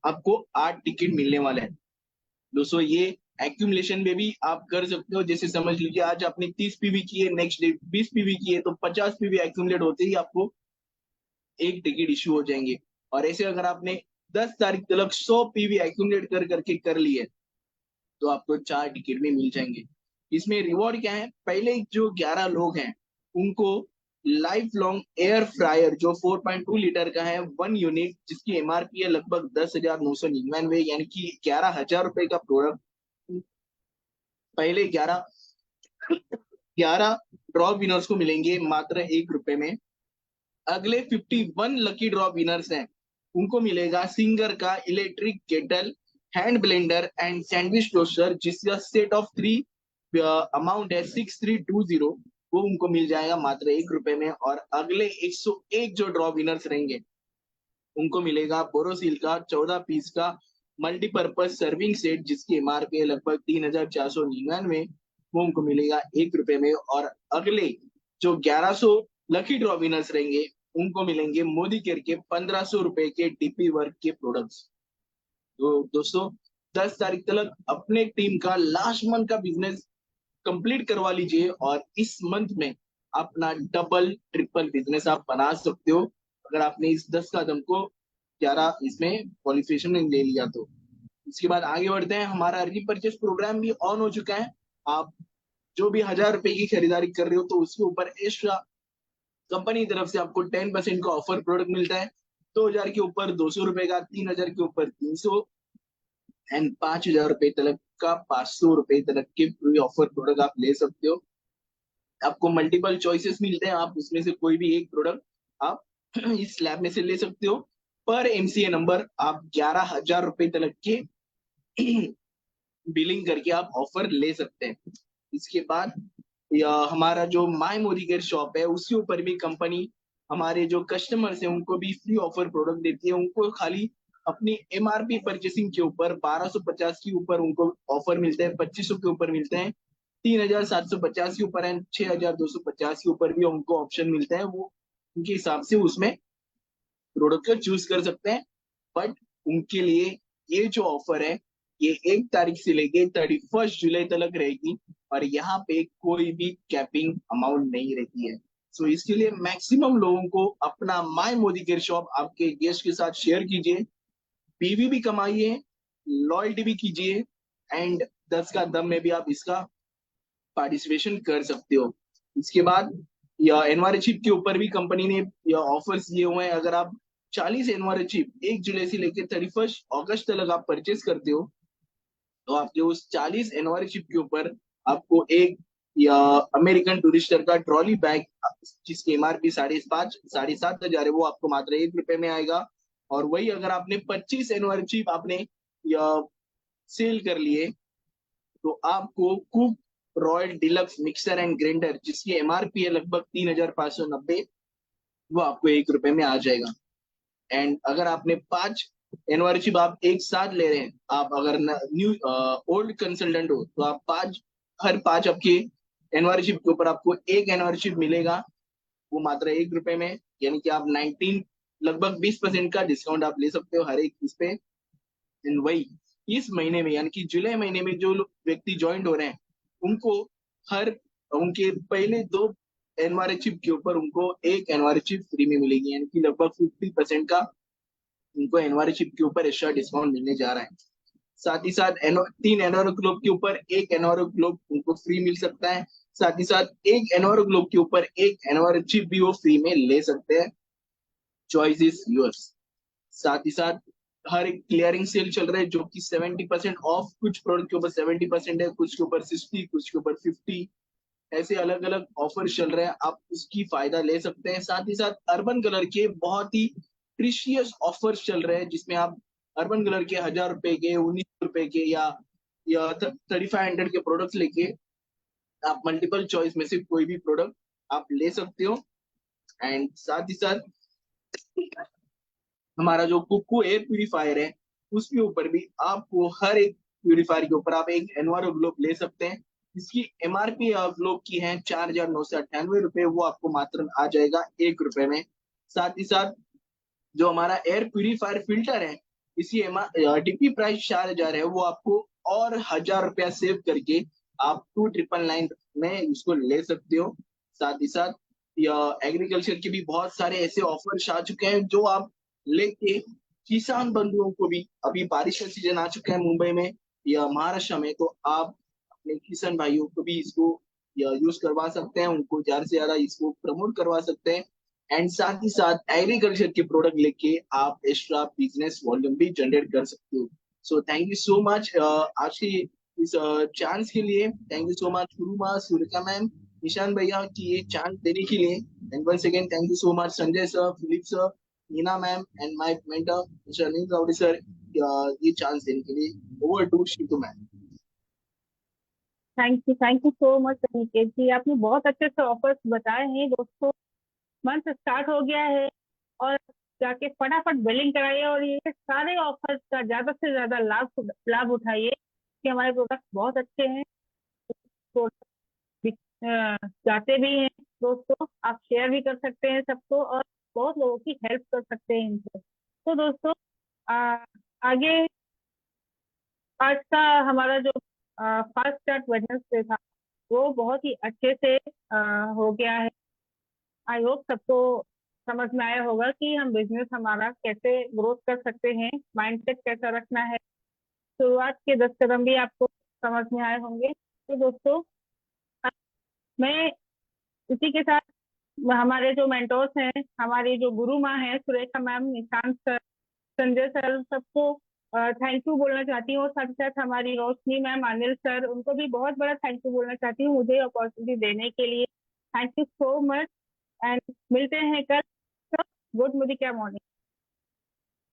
आपको 8 टिकट मिलने वाले हैं। दोस्तों ये एक्यूमुलेशन में भी आप कर सकते हो, जैसे समझ लीजिए आज आपने 30 पीवी की है, नेक्स्ट डे 20 पीवी की है, तो 50 पीवी एक्यूमुलेट होते ही आपको एक टिकट इश्यू हो जाएंगे। और ऐसे अगर आपने 10 तारीख तक 100 पीवी एक्यूमुलेट कर करके कर लिए तो आपको 4 टिकट भी मिल जाएंगे। इसमें रिवॉर्ड क्या है, पहले जो 11 लोग हैं उनको लाइफ लॉन्ग एयर फ्रायर जो 4.2 लीटर का है 1 यूनिट, जिसकी एमआरपी है लगभग 10,999, यानी कि 11,000 रुपए का प्रोडक्ट पहले 11 ड्रॉ विनर्स को मिलेंगे मात्र 1 रुपए में। अगले 51 लकी ड्रॉ विनर्स हैं उनको मिलेगा सिंगर का electric kettle, hand blender and sandwich toaster, जिसका सेट ऑफ 3 अमाउंट है 6320, वो उनको मिल जाएगा मात्र 1 रुपए में। और अगले 101 जो ड्रॉ विनर्स रहेंगे उनको मिलेगा बोरोसिल का 14 पीस का मल्टीपर्पज सर्विंग सेट, जिसकी एमआरपी है लगभग 3,499, वो उनको मिलेगा 1 रुपए में। और अगले जो 1100 लकी ड्रॉ विनर्स रहेंगे उनको मिलेंगे मोदी केयर के 1500 रुपए के डीपी वर्क के प्रोडक्ट्स। तो दोस्तों 10 तारीख तक अपने टीम का लास्ट मंथ का बिजनेस कंप्लीट करवा लीजिए, और इस मंथ में अपना डबल ट्रिपल बिजनेस आप बना सकते हो अगर आपने इस 10 कदम को 11 इसमें क्वालिफिकेशन में ले लिया तो। इसके बाद आगे बढ़ते हैं। हमारा रीपरचेस प्रोग्राम भी ऑन हो चुका है। आप जो भी 1,000 रुपए की खरीदारी कर रहे हो तो उसके ऊपर एक्स्ट्रा कंपनी की तरफ से आपको 10% का ऑफर प्रोडक्ट मिलता है। 2,000 के ऊपर 200 रुपए का, 3,000 के ऊपर 300 एंड 5,000 रुपए तक का 500 रुपए तक के फ्री ऑफर प्रोडक्ट आप ले सकते हो। आपको मल्टीपल चॉइसेस मिलते हैं, आप उसमें से कोई भी एक प्रोडक्ट आप इस स्लैब में से ले सकते हो। पर एमसीए नंबर आप 11,000 रुपए तक के बिलिंग करके आप ऑफर ले सकते हैं। इसके बाद हमारा जो माय मोदी केयर शॉप है उसके ऊपर भी कंपनी हमारे जो कस्टमर्स हैं उनको भी फ्री ऑफर प्रोडक्ट देती है। उनको खाली अपनी एमआरपी परचेसिंग के ऊपर 1250 के ऊपर उनको ऑफर मिलते हैं, 2500 के ऊपर मिलते हैं, 3750 के ऊपर एंड 6250 के ऊपर भी उनको ऑप्शन मिलते हैं। वो उनके हिसाब से उसमें प्रोडक्ट को चूज कर सकते हैं। बट उनके लिए ये जो ऑफर है ये 1 तारीख से लेके 31 जुलाई तक रहेगी और यहाँ पे कोई भी कैपिंग अमाउंट नहीं रहती है। सो इसके लिए मैक्सिमम लोगों को अपना माय मोदी केयर शॉप आपके गेस्ट के साथ शेयर कीजिए, पीवी भी कमाइए, लॉयल्टी भी कीजिए एंड 10 का दम में भी आप इसका पार्टिसिपेशन कर सकते हो। इसके बाद या एनवायर चिप के ऊपर भी कंपनी ने या ऑफर्स दिए हुए हैं। अगर आप 40 एनवायर चिप 1 जुलाई से लेकर 31 अगस्त तक आप परचेस करते हो तो आपके उस 40 एनवायर चिप के ऊपर आपको एक या अमेरिकन टूरिस्टर का ट्रॉली बैग जिसकी एमआरपी 7,500 है वो आपको मात्र 1 रुपए में आएगा। और वही अगर आपने 25 एनवायर चिप आपने या सेल कर लिए तो आपको cook royal deluxe mixer and grinder जिसकी एमआरपी है लगभग 3,590 वो आपको 1 रुपए में आ जाएगा। एंड अगर आपने 5 एनवायरशिप आप एक साथ ले रहे हैं, आप अगर न्यू ओल्ड कंसल्टेंट हो तो आप हर 5 आपके एनवायरशिप के ऊपर आपको एक एनवायरशिप मिलेगा वो मात्र 1 रुपए में, यानी कि आप 19 लगभग 20% का डिस्काउंट आप ले सकते हो हर एक इस पे। एंड वही इस महीने में यानी कि जुलाई महीने में जो व्यक्ति ज्वाइन हो रहे हैं उनको हर उनके पहले 2 एनवायरशिप के ऊपर उनको एक एनवायरशिप फ्री में मिलेगी, यानी कि लगभग 50% का उनको एनवायरशिप के ऊपर एक्स्ट्रा डिस्काउंट मिलने जा रहा है। साथ ही साथ 3 एनवायरो ग्लोब के ऊपर एक एनवायरो ग्लोब उनको फ्री मिल सकता है। साथ ही साथ एक एनवायरो ग्लोब के ऊपर एक एनवायरशिप भी वो फ्री में ले सकते हैं। Choice is yours. साथ ही साथ हर एक क्लियरिंग सेल चल रहा है जो कि 70% ऑफ, कुछ प्रोडक्ट के ऊपर 70% है, कुछ के ऊपर 60, कुछ के ऊपर 50, ऐसे अलग अलग ऑफर चल रहे हैं, आप उसकी फायदा ले सकते हैं। साथ ही साथ अर्बन कलर के बहुत ही प्रीशियस ऑफर्स चल रहे हैं जिसमें आप अर्बन कलर के 1,000 रुपए के, 19 रुपए के या 3500 के प्रोडक्ट्स लेके आप मल्टीपल चॉइस में से कोई भी प्रोडक्ट आप ले सकते हो। एंड साथ ही साथ हमारा जो कुकू एयर प्यूरिफायर है उसके ऊपर भी आपको हर एक प्यूरिफायर के ऊपर आप एक एनवायरो ग्लोब ले सकते हैं। इसकी एमआरपी ग्लोब की है 4,998 रुपए, वो आपको मात्र आ जाएगा 1 रुपए में। साथ ही साथ जो हमारा एयर प्यूरिफायर फिल्टर है इसकी टीपी प्राइस 4,000 है, वो आपको और 1,000 रुपया सेव करके आप 2,999 में इसको ले सकते हो। साथ ही साथ या एग्रीकल्चर के भी बहुत सारे ऐसे ऑफर्स आ चुके हैं जो आप लेके किसान बंधुओं को भी, अभी बारिश का सीजन आ चुका है मुंबई में या महाराष्ट्र में, तो आप अपने किसान भाइयों को भी इसको यूज करवा सकते हैं, उनको ज्यादा से ज्यादा इसको प्रमोट करवा सकते हैं। एंड साथ ही साथ एग्रीकल्चर के प्रोडक्ट लेके आप एक्स्ट्रा बिजनेस वॉल्यूम भी जनरेट कर सकते हो। So thank you so much आज की इस चांस के लिए। थैंक यू सो मच गुरुमा, सुरेखा मैम, निशान भैया की ये चांस देने के लिए। And once again thank you so much Sanjay sir, Philip sir, Neena ma'am and my mentor mister Anil Raudi sir ये चांस देने के लिए। Over to Sheetu ma'am. Thank you so much Aniket जी, आपने बहुत अच्छे से ऑफर्स बताए हैं दोस्तों। मंथ स्टार्ट हो गया है और जाके फटाफट बिलिंग कराइए और ये सारे ऑफर्स का ज्यादा से ज्यादा लाभ उठाइए कि हमारे प्रोडक्ट बहुत अच्छे हैं, जाते भी हैं दोस्तों। आप शेयर भी कर सकते हैं सबको और बहुत लोगों की हेल्प कर सकते हैं इनसे। तो दोस्तों आगे आज का हमारा जो फास्ट स्टार्ट वेडनेसडे था वो बहुत ही अच्छे से हो गया है। आई होप सबको समझ में आया होगा कि हम बिजनेस हमारा कैसे ग्रोथ कर सकते हैं, माइंडसेट कैसा रखना है। शुरुआत के 10 कदम भी आपको समझ में आए होंगे। तो दोस्तों मैं इसी के साथ हमारे जो मेंटोर्स हैं, हमारी जो गुरु माँ है Surekha ma'am, Nishant sir, Sanjay sir, सबको थैंक यू बोलना चाहती हूँ। साथ ही साथ हमारी रोशनी मैम, अनिल सर, उनको भी बहुत बड़ा थैंक यू बोलना चाहती हूँ मुझे अपॉर्चुनिटी देने के लिए। Thank you so much and मिलते हैं कल। गुड मॉर्निंग, क्या मॉर्निंग।